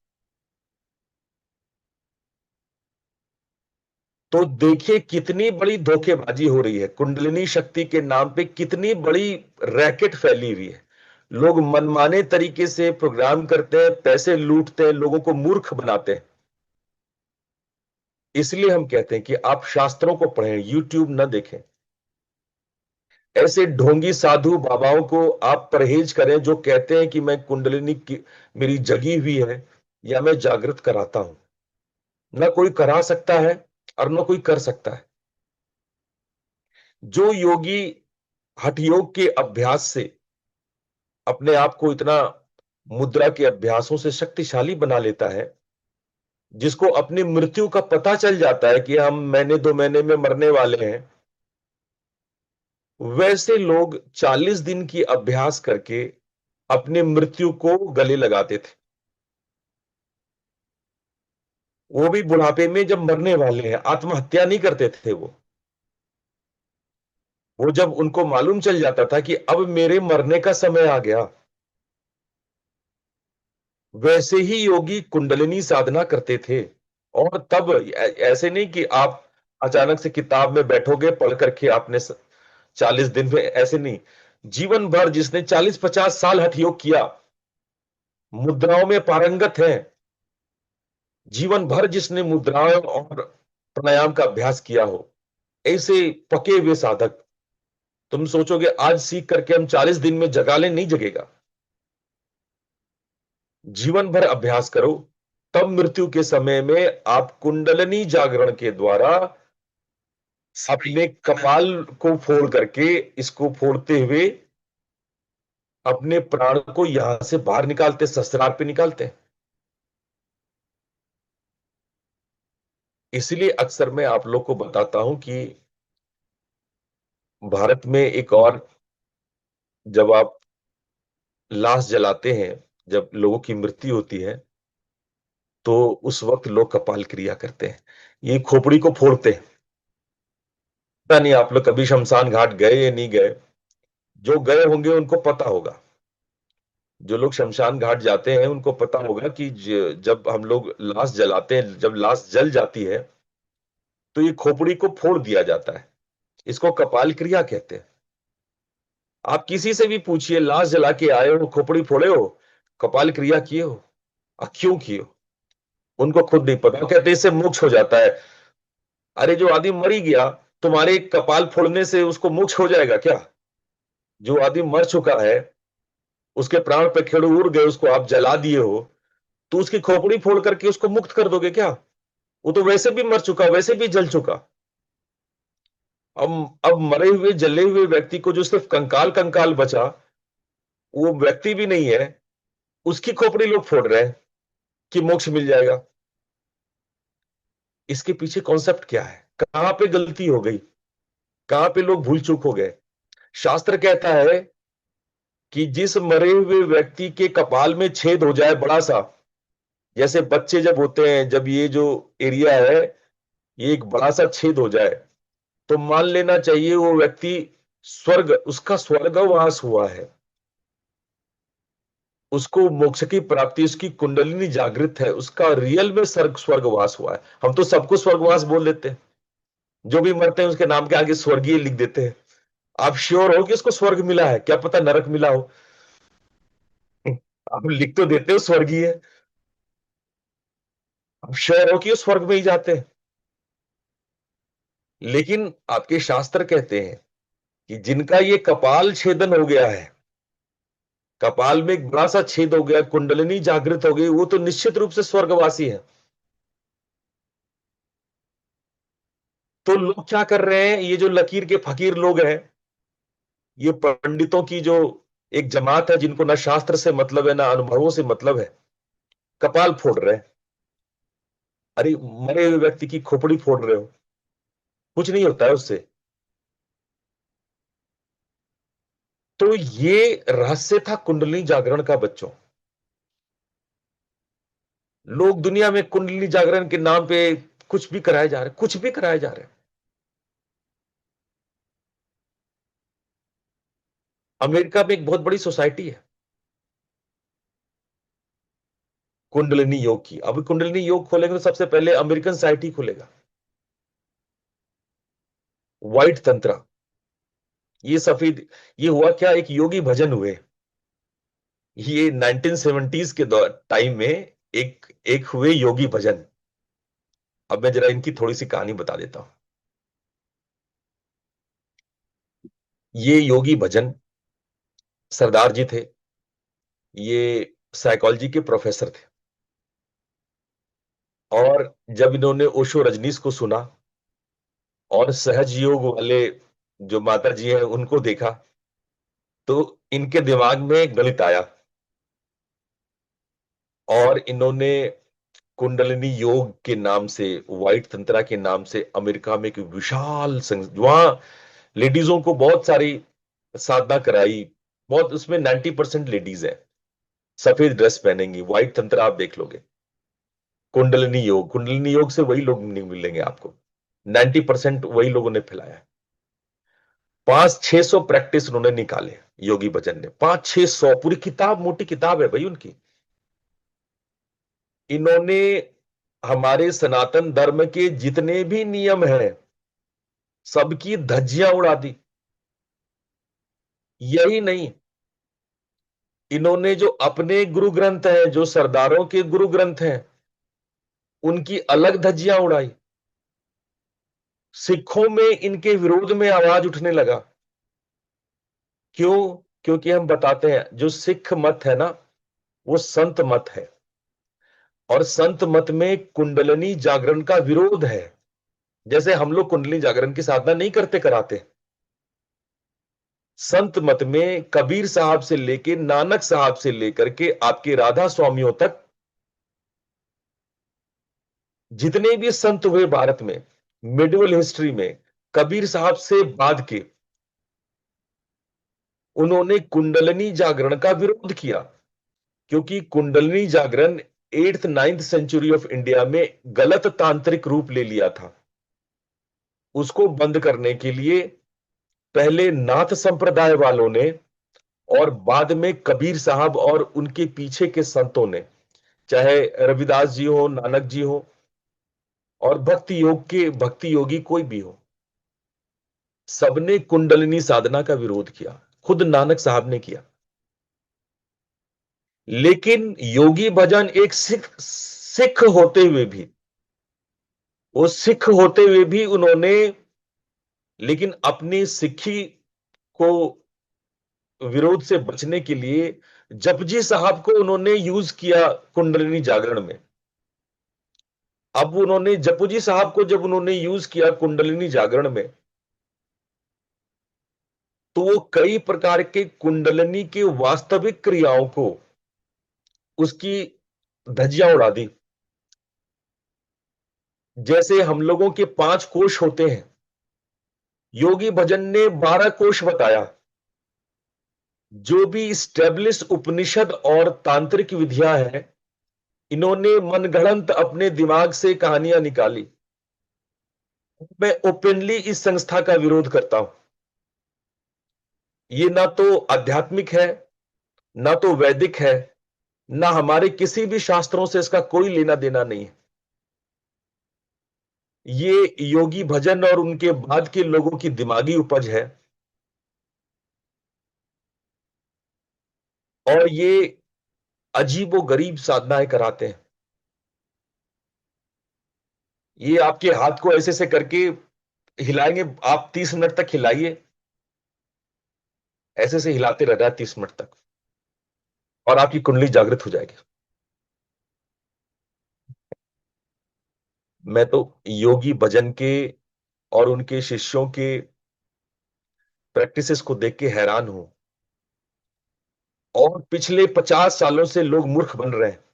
तो देखिए कितनी बड़ी धोखेबाजी हो रही है, कुंडलिनी शक्ति के नाम पे कितनी बड़ी रैकेट फैली हुई है। लोग मनमाने तरीके से प्रोग्राम करते हैं, पैसे लूटते हैं, लोगों को मूर्ख बनाते हैं। इसलिए हम कहते हैं कि आप शास्त्रों को पढ़ें, यूट्यूब न देखें। ऐसे ढोंगी साधु बाबाओं को आप परहेज करें जो कहते हैं कि मैं कुंडलिनी की मेरी जगी हुई है या मैं जागृत कराता हूं। ना कोई करा सकता है और ना कोई कर सकता है। जो योगी हठ योग के अभ्यास से अपने आप को इतना मुद्रा के अभ्यासों से शक्तिशाली बना लेता है, जिसको अपनी मृत्यु का पता चल जाता है कि हम महीने 2 महीने में मरने वाले हैं, वैसे लोग 40 दिन की अभ्यास करके अपनी मृत्यु को गले लगाते थे। वो भी बुढ़ापे में जब मरने वाले हैं, आत्महत्या नहीं करते थे वो जब उनको मालूम चल जाता था कि अब मेरे मरने का समय आ गया, वैसे ही योगी कुंडलिनी साधना करते थे। और तब ऐसे नहीं कि आप अचानक से किताब में बैठोगे पढ़ करके आपने 40 दिन में, ऐसे नहीं। जीवन भर जिसने 40-50 साल हठ योग किया, मुद्राओं में पारंगत है, जीवन भर जिसने मुद्राओं और प्राणायाम का अभ्यास किया हो, ऐसे पके हुए साधक, तुम सोचोगे आज सीख करके हम 40 दिन में जगा लें, नहीं जगेगा। जीवन भर अभ्यास करो, तब मृत्यु के समय में आप कुंडलिनी जागरण के द्वारा अपने कपाल को फोड़ करके, इसको फोड़ते हुए अपने प्राण को यहां से बाहर निकालते, ससुराल पे निकालते। इसलिए अक्सर मैं आप लोग को बताता हूं कि भारत में एक और, जब आप लाश जलाते हैं, जब लोगों की मृत्यु होती है, तो उस वक्त लोग कपाल क्रिया करते हैं, ये खोपड़ी को फोड़ते हैं। पता नहीं आप लोग कभी शमशान घाट गए या नहीं गए, जो गए होंगे उनको पता होगा। जो लोग शमशान घाट जाते हैं उनको पता होगा कि जब हम लोग लाश जलाते हैं, जब लाश जल जाती है, तो ये खोपड़ी को फोड़ दिया जाता है। इसको कपाल क्रिया कहते हैं। आप किसी से भी पूछिए, लाश जला के आए हो, खोपड़ी फोड़े हो, कपाल क्रिया किए हो, क्यों किए हो? उनको खुद नहीं पता, कहते इससे मोक्ष हो जाता है। अरे जो आदमी मरी गया, तुम्हारे कपाल फोड़ने से उसको मोक्ष हो जाएगा क्या? जो आदमी मर चुका है, उसके प्राण पे खेड़ उड़ गए, उसको आप जला दिए हो, तो उसकी खोपड़ी फोड़ करके उसको मुक्त कर दोगे क्या? वो तो वैसे भी मर चुका, वैसे भी जल चुका। अब मरे हुए जले हुए व्यक्ति को जो सिर्फ कंकाल कंकाल बचा, वो व्यक्ति भी नहीं है, उसकी खोपड़ी लोग फोड़ रहे हैं कि मोक्ष मिल जाएगा। इसके पीछे कॉन्सेप्ट क्या है? कहां पे गलती हो गई, कहां पे लोग भूल चूक हो गए? शास्त्र कहता है कि जिस मरे हुए व्यक्ति के कपाल में छेद हो जाए बड़ा सा, जैसे बच्चे जब होते हैं, जब ये जो एरिया है, ये एक बड़ा सा छेद हो जाए, तो मान लेना चाहिए वो व्यक्ति स्वर्ग, उसका स्वर्गवास हुआ है, उसको मोक्ष की प्राप्ति, उसकी कुंडलिनी जागृत है, उसका रियल में स्वर्गवास हुआ है। हम तो सबको स्वर्गवास बोल देते हैं, जो भी मरते हैं उसके नाम के आगे स्वर्गीय लिख देते हैं। आप श्योर हो कि उसको स्वर्ग मिला है? क्या पता नरक मिला हो। आप लिख तो देते हो स्वर्गीय, आप श्योर हो कि वो स्वर्ग में ही जाते हैं। लेकिन आपके शास्त्र कहते हैं कि जिनका ये कपाल छेदन हो गया है, कपाल में एक बड़ा सा छेद हो गया, कुंडलिनी जागृत हो गई, वो तो निश्चित रूप से स्वर्गवासी है। तो लोग क्या कर रहे हैं, ये जो लकीर के फकीर लोग हैं, ये पंडितों की जो एक जमात है, जिनको ना शास्त्र से मतलब है ना अनुभवों से मतलब है, कपाल फोड़ रहे हैं। अरे मरे हुए व्यक्ति की खोपड़ी फोड़ रहे हो, कुछ नहीं होता है उससे। तो ये रहस्य था कुंडलिनी जागरण का बच्चों। लोग दुनिया में कुंडलिनी जागरण के नाम पे कुछ भी कराए जा रहे हैं, कुछ भी कराए जा रहे हैं। अमेरिका में एक बहुत बड़ी सोसाइटी है कुंडलिनी योग की। अभी कुंडलिनी योग खोलेंगे तो सबसे पहले अमेरिकन सोसाइटी खुलेगा, व्हाइट तंत्रा। ये सफेद, ये हुआ क्या, एक योगी भजन हुए, ये 1970s के दौर टाइम में एक एक हुए योगी भजन। अब मैं जरा इनकी थोड़ी सी कहानी बता देता हूं। ये योगी भजन सरदार जी थे, ये साइकोलॉजी के प्रोफेसर थे। और जब इन्होंने ओशो रजनीश को सुना और सहज योग वाले जो माता जी हैं उनको देखा, तो इनके दिमाग में गणित आया और इन्होंने कुंडलिनी योग के नाम से, व्हाइट तंत्रा के नाम से, अमेरिका में एक विशाल वहां लेडीजों को बहुत सारी साधना कराई। बहुत, उसमें 90% लेडीज है, सफेद ड्रेस पहनेंगी, व्हाइट तंत्र आप देख लोगे। कुंडलिनी योग, कुंडलिनी योग से वही लोग नहीं मिलेंगे आपको, 90% वही लोगों ने फैलाया है। 500-600 प्रैक्टिस उन्होंने निकाले, योगी भजन ने 500-600, पूरी किताब, मोटी किताब है भाई उनकी। इन्होंने हमारे सनातन धर्म के जितने भी नियम हैं सबकी धज्जियां उड़ा दी। यही नहीं, इन्होंने जो अपने गुरु ग्रंथ हैं, जो सरदारों के गुरु ग्रंथ हैं, उनकी अलग धज्जियां उड़ाई। सिखों में इनके विरोध में आवाज उठने लगा। क्यों? क्योंकि हम बताते हैं जो सिख मत है ना, वो संत मत है, और संत मत में कुंडलिनी जागरण का विरोध है। जैसे हम लोग कुंडली जागरण की साधना नहीं करते कराते, संत मत में कबीर साहब से लेके नानक साहब से लेकर के आपके राधा स्वामियों तक जितने भी संत हुए भारत में मिडिवल हिस्ट्री में, कबीर साहब से बाद के उन्होंने कुंडलिनी जागरण का विरोध किया, क्योंकि कुंडलिनी जागरण 8th 9th century of India में गलत तांत्रिक रूप ले लिया था। उसको बंद करने के लिए पहले नाथ संप्रदाय वालों ने और बाद में कबीर साहब और उनके पीछे के संतों ने, चाहे रविदास जी हो, नानक जी हो, और भक्ति योगी कोई भी हो, सबने कुंडलिनी साधना का विरोध किया। खुद नानक साहब ने किया। लेकिन योगी भजन एक सिख होते हुए भी, वो सिख होते हुए भी उन्होंने, लेकिन अपनी सिखी को विरोध से बचने के लिए जपजी साहब को उन्होंने यूज किया कुंडलिनी जागरण में। अब उन्होंने जपजी साहब को जब उन्होंने यूज किया कुंडलिनी जागरण में, तो वो कई प्रकार के कुंडलिनी की वास्तविक क्रियाओं को, उसकी धज्जियां उड़ा दी। जैसे हम लोगों के 5 कोश होते हैं, योगी भजन ने 12 कोश बताया। जो भी स्टेब्लिश उपनिषद और तांत्रिक विधियां हैं, इन्होंने मनगढ़ंत अपने दिमाग से कहानियां निकाली। मैं ओपनली इस संस्था का विरोध करता हूं। ये ना तो आध्यात्मिक है, ना तो वैदिक है, ना हमारे किसी भी शास्त्रों से इसका कोई लेना देना नहीं है। ये योगी भजन और उनके बाद के लोगों की दिमागी उपज है, और ये अजीबो गरीब साधनाएं कराते हैं। ये आपके हाथ को ऐसे से करके हिलाएंगे, आप 30 मिनट तक हिलाइए, ऐसे से हिलाते रहना 30 मिनट तक, और आपकी कुंडली जागृत हो जाएगी। मैं तो योगी भजन के और उनके शिष्यों के प्रैक्टिसेस को देख के हैरान हूं, और पिछले 50 सालों से लोग मूर्ख बन रहे हैं।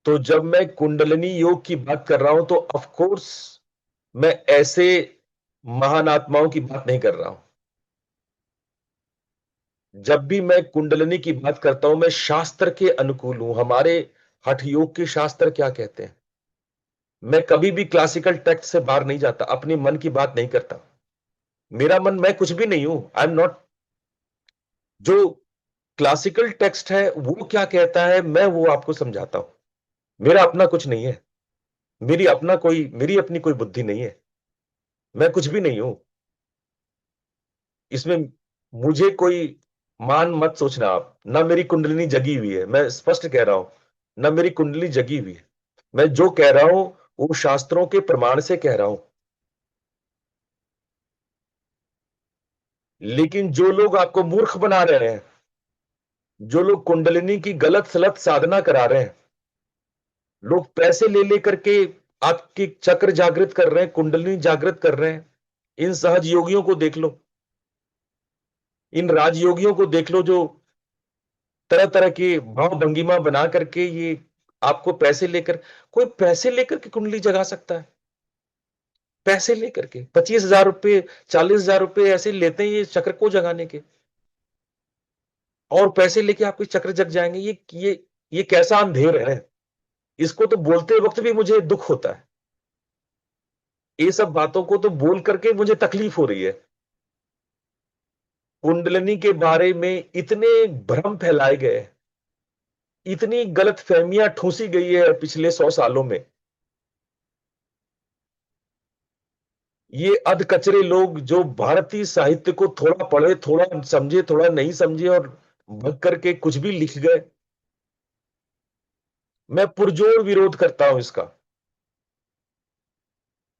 तो जब मैं कुंडलिनी योग की बात कर रहा हूं, तो ऑफ कोर्स मैं ऐसे महान आत्माओं की बात नहीं कर रहा हूं। जब भी मैं कुंडलिनी की बात करता हूं, मैं शास्त्र के अनुकूल हूं। हमारे हठ योग के शास्त्र क्या कहते हैं, मैं कभी भी क्लासिकल टेक्स्ट से बाहर नहीं जाता, अपने मन की बात नहीं करता। मेरा मन, मैं कुछ भी नहीं हूं, आई एम नॉट। जो क्लासिकल टेक्स्ट है वो क्या कहता है, मैं वो आपको समझाता हूं। मेरा अपना कुछ नहीं है, मेरी अपनी कोई बुद्धि नहीं है, मैं कुछ भी नहीं हूं इसमें। मुझे कोई मान मत सोचना आप। ना मेरी कुंडलिनी जगी हुई है, मैं स्पष्ट कह रहा हूं, ना मेरी कुंडली जगी हुई है। मैं जो कह रहा हूं वो शास्त्रों के प्रमाण से कह रहा हूं। लेकिन जो लोग आपको मूर्ख बना रहे हैं, जो लोग कुंडलिनी की गलत सलत साधना करा रहे हैं, लोग पैसे ले लेकर के आपकी चक्र जागृत कर रहे हैं, कुंडलिनी जागृत कर रहे हैं। इन सहज योगियों को देख लो, इन राजयोगियों को देख लो, जो तरह तरह के भाव भंगिमा बना करके ये आपको पैसे लेकर, कोई पैसे लेकर के कुंडली जगा सकता है? पैसे लेकर के 25,000 रुपए, 40,000 रुपए ऐसे लेते हैं ये चक्र को जगाने के, और पैसे लेके आपके चक्र जग जाएंगे। ये कैसा अंधेर है? इसको तो बोलते वक्त भी मुझे दुख होता है। ये सब बातों को तो बोल करके मुझे तकलीफ हो रही है। कुंडलिनी के बारे में इतने भ्रम फैलाए गए, इतनी गलत फहमियां ठूसी गई है पिछले 100 सालों में। ये अधकचरे लोग जो भारतीय साहित्य को थोड़ा पढ़े, थोड़ा समझे, थोड़ा नहीं समझे, और भग करके कुछ भी लिख गए, मैं पुरजोर विरोध करता हूं इसका।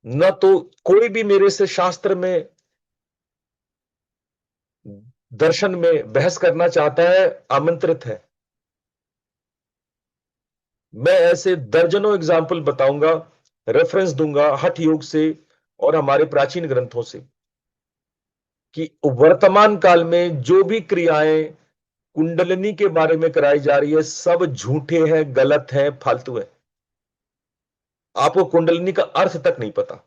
न तो कोई भी मेरे से शास्त्र में, दर्शन में बहस करना चाहता है, आमंत्रित है। मैं ऐसे दर्जनों एग्जाम्पल बताऊंगा, रेफरेंस दूंगा हठ योग से और हमारे प्राचीन ग्रंथों से, कि वर्तमान काल में जो भी क्रियाएं कुंडलिनी के बारे में कराई जा रही है सब झूठे हैं, गलत हैं, फालतू है। आपको कुंडलिनी का अर्थ तक नहीं पता।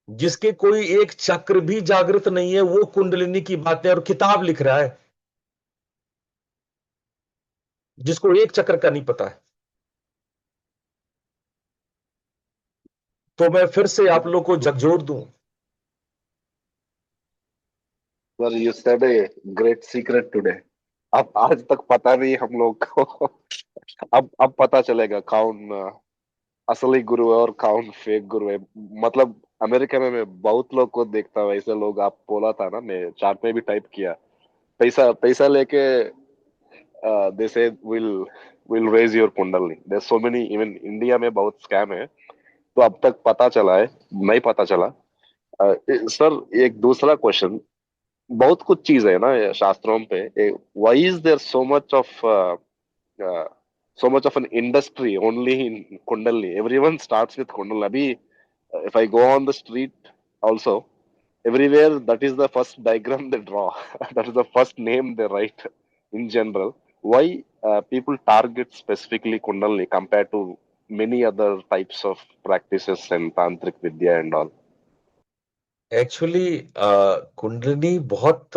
जिसके कोई एक चक्र भी जागृत नहीं है वो कुंडलिनी की बातें और किताब लिख रहा है, जिसको एक चक्र का नहीं पता है। तो मैं फिर से आप लोग को झकझोर दूं। Sir you said a great secret today. अब आज तक पता नहीं हम लोग को। अब पता चलेगा कौन असली गुरु है और कौन फेक गुरु है। मतलब अमेरिका में मैं बहुत लोग को देखता हूँ ऐसे लोग। आप बोला था ना, मैं चार्ट में भी टाइप किया। पैसा पैसा लेके दे से विल रेज योर कुंडली। There so many, even India में बहुत स्कैम है। तो अब तक पता चला है, नहीं पता चला। सर एक दूसरा क्वेश्चन। बहुत कुछ चीज है ना ये शास्त्रों पे। Why is there so much of an industry only in kundalini? Everyone starts with kundalini abhi. If I go on the street also, everywhere that is the first diagram they draw. That is the first name they write in general. Why people target specifically kundalini compared to many other types of practices and tantric vidya and all? Actually kundalini बहुत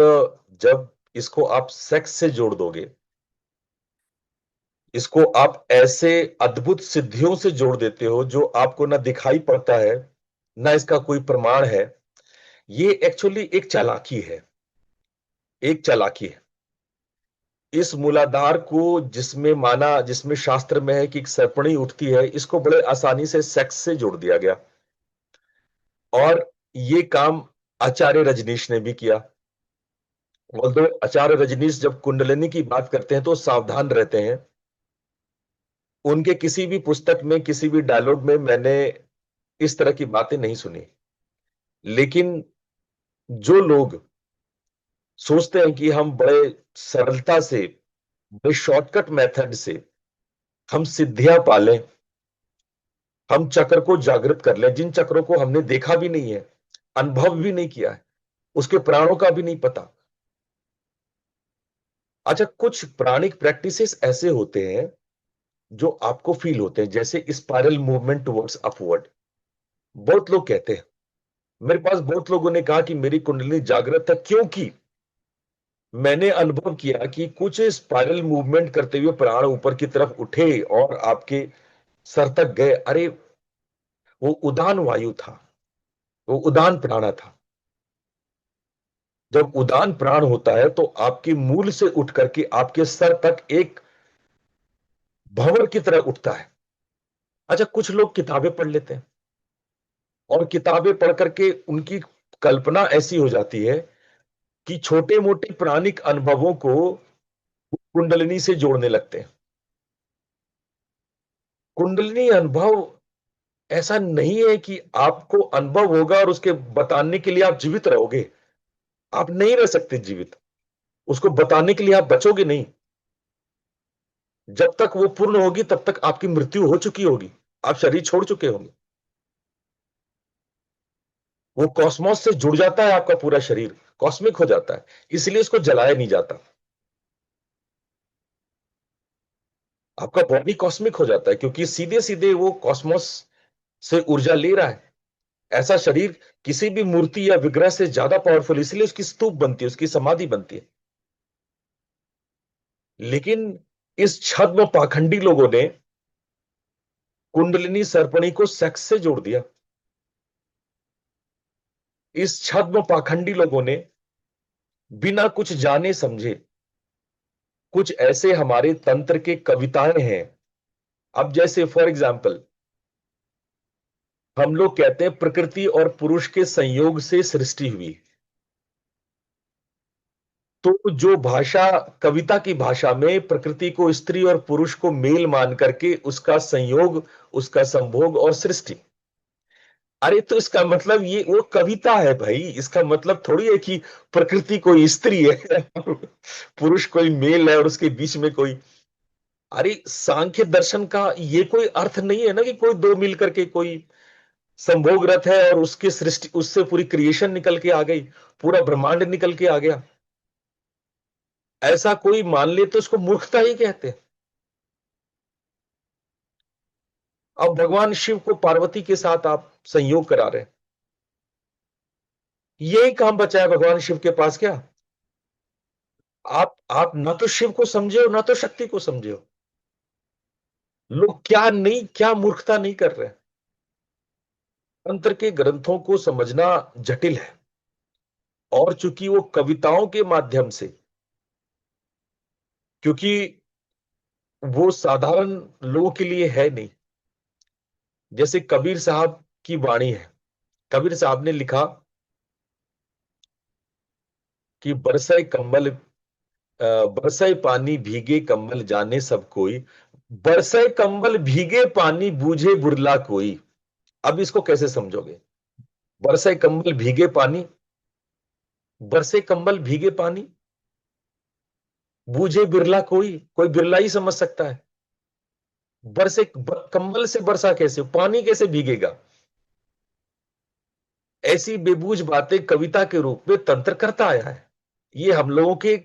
जब इसको आप sex से जोड़ दोगे, इसको आप ऐसे अद्भुत सिद्धियों से जोड़ देते हो जो आपको ना दिखाई पड़ता है, ना इसका कोई प्रमाण है। ये एक्चुअली एक चालाकी है, एक चालाकी है। इस मूलाधार को जिसमें शास्त्र में है कि एक सर्पणी उठती है, इसको बड़े आसानी से सेक्स से जोड़ दिया गया। और ये काम आचार्य रजनीश ने भी किया। ऑल्दो आचार्य रजनीश जब कुंडलिनी की बात करते हैं तो सावधान रहते हैं। उनके किसी भी पुस्तक में, किसी भी डायलॉग में मैंने इस तरह की बातें नहीं सुनी। लेकिन जो लोग सोचते हैं कि हम बड़े सरलता से, बड़े शॉर्टकट मेथड से हम सिद्धियां पालें, हम चक्र को जागृत कर लें, जिन चक्रों को हमने देखा भी नहीं है, अनुभव भी नहीं किया है, उसके प्राणों का भी नहीं पता। अच्छा, कुछ प्राणिक प्रैक्टिसेस ऐसे होते हैं जो आपको फील होते हैं, जैसे स्पाइरल मूवमेंट टुवर्ड्स अपवर्ड। बहुत लोग कहते हैं, मेरे पास बहुत लोगों ने कहा कि मेरी कुंडली जागृत है, क्योंकि मैंने अनुभव किया कि कुछ स्पाइरल मूवमेंट करते हुए प्राण ऊपर की तरफ उठे और आपके सर तक गए। अरे वो उदान वायु था, वो उदान प्राणा था। जब उदान प्राण होता है तो आपके मूल से उठ करके आपके सर तक एक भंवर की तरह उठता है। अच्छा, कुछ लोग किताबें पढ़ लेते हैं और किताबें पढ़ करके उनकी कल्पना ऐसी हो जाती है कि छोटे मोटे प्राणिक अनुभवों को कुंडलिनी से जोड़ने लगते हैं। कुंडलिनी अनुभव ऐसा नहीं है कि आपको अनुभव होगा और उसके बताने के लिए आप जीवित रहोगे। आप नहीं रह सकते जीवित, उसको बताने के लिए आप बचोगे नहीं। जब तक वो पूर्ण होगी तब तक आपकी मृत्यु हो चुकी होगी, आप शरीर छोड़ चुके होंगे। वो कॉस्मोस से जुड़ जाता है, आपका पूरा शरीर कॉस्मिक हो जाता है, इसलिए इसको जलाया नहीं जाता। आपका बॉडी कॉस्मिक हो जाता है क्योंकि सीधे सीधे वो कॉस्मोस से ऊर्जा ले रहा है। ऐसा शरीर किसी भी मूर्ति या विग्रह से ज्यादा पावरफुल, इसलिए उसकी स्तूप बनती है, उसकी समाधि बनती है। लेकिन इस छद्म पाखंडी लोगों ने कुंडलिनी सर्पणी को सेक्स से जोड़ दिया। इस छद्म पाखंडी लोगों ने बिना कुछ जाने समझे, कुछ ऐसे हमारे तंत्र के कविताएं हैं। अब जैसे फॉर एग्जाम्पल हम लोग कहते हैं प्रकृति और पुरुष के संयोग से सृष्टि हुई। तो जो भाषा, कविता की भाषा में प्रकृति को स्त्री और पुरुष को मेल मान करके उसका संयोग, उसका संभोग और सृष्टि। अरे तो इसका मतलब ये वो कविता है भाई। इसका मतलब थोड़ी है कि प्रकृति कोई स्त्री है पुरुष कोई मेल है और उसके बीच में कोई अरे सांख्य दर्शन का ये कोई अर्थ नहीं है ना कि कोई दो मिल करके कोई संभोग रथ है और उसकी सृष्टि, उससे पूरी क्रिएशन निकल के आ गई, पूरा ब्रह्मांड निकल के आ गया। ऐसा कोई मान ले तो उसको मूर्खता ही कहते हैं। अब भगवान शिव को पार्वती के साथ आप संयोग करा रहे हैं, यही काम बचा है भगवान शिव के पास क्या? आप ना तो शिव को समझे हो ना तो शक्ति को समझे हो। लोग क्या नहीं, क्या मूर्खता नहीं कर रहे हैं। तंत्र के ग्रंथों को समझना जटिल है, और चूंकि वो कविताओं के माध्यम से, क्योंकि वो साधारण लोगों के लिए है नहीं। जैसे कबीर साहब की वाणी है, कबीर साहब ने लिखा कि बरसे कम्बल, बरसे पानी भीगे कम्बल जाने सब कोई, बरसे कंबल भीगे पानी बूझे बुरला कोई। अब इसको कैसे समझोगे? बरसे कंबल भीगे पानी, बरसे कंबल भीगे पानी, बूझे बिरला कोई, कोई बिरला ही समझ सकता है। कंबल से बरसा कैसे, पानी कैसे भीगेगा? ऐसी बेबूझ बातें कविता के रूप में तंत्र करता आया है। ये हम लोगों के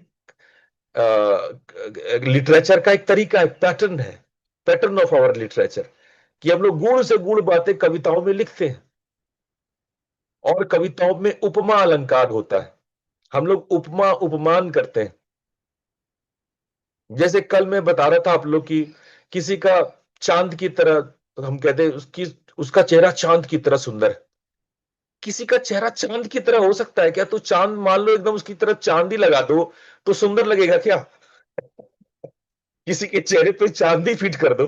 लिटरेचर का एक तरीका है, पैटर्न है, पैटर्न ऑफ आवर लिटरेचर, कि हम लोग गुण से गुण बातें कविताओं में लिखते हैं, और कविताओं में उपमा अलंकार होता है। हम लोग उपमा उपमान करते हैं। जैसे कल मैं बता रहा था आप लोग की, किसी का चांद की तरह, हम कहते हैं उसकी, उसका चेहरा चांद की तरह सुंदर है। किसी का चेहरा चांद की तरह हो सकता है क्या? तो चांद मान लो एकदम उसकी तरह चांद ही लगा दो, तो सुंदर लगेगा क्या? किसी के चेहरे पे चांद ही फिट कर दो।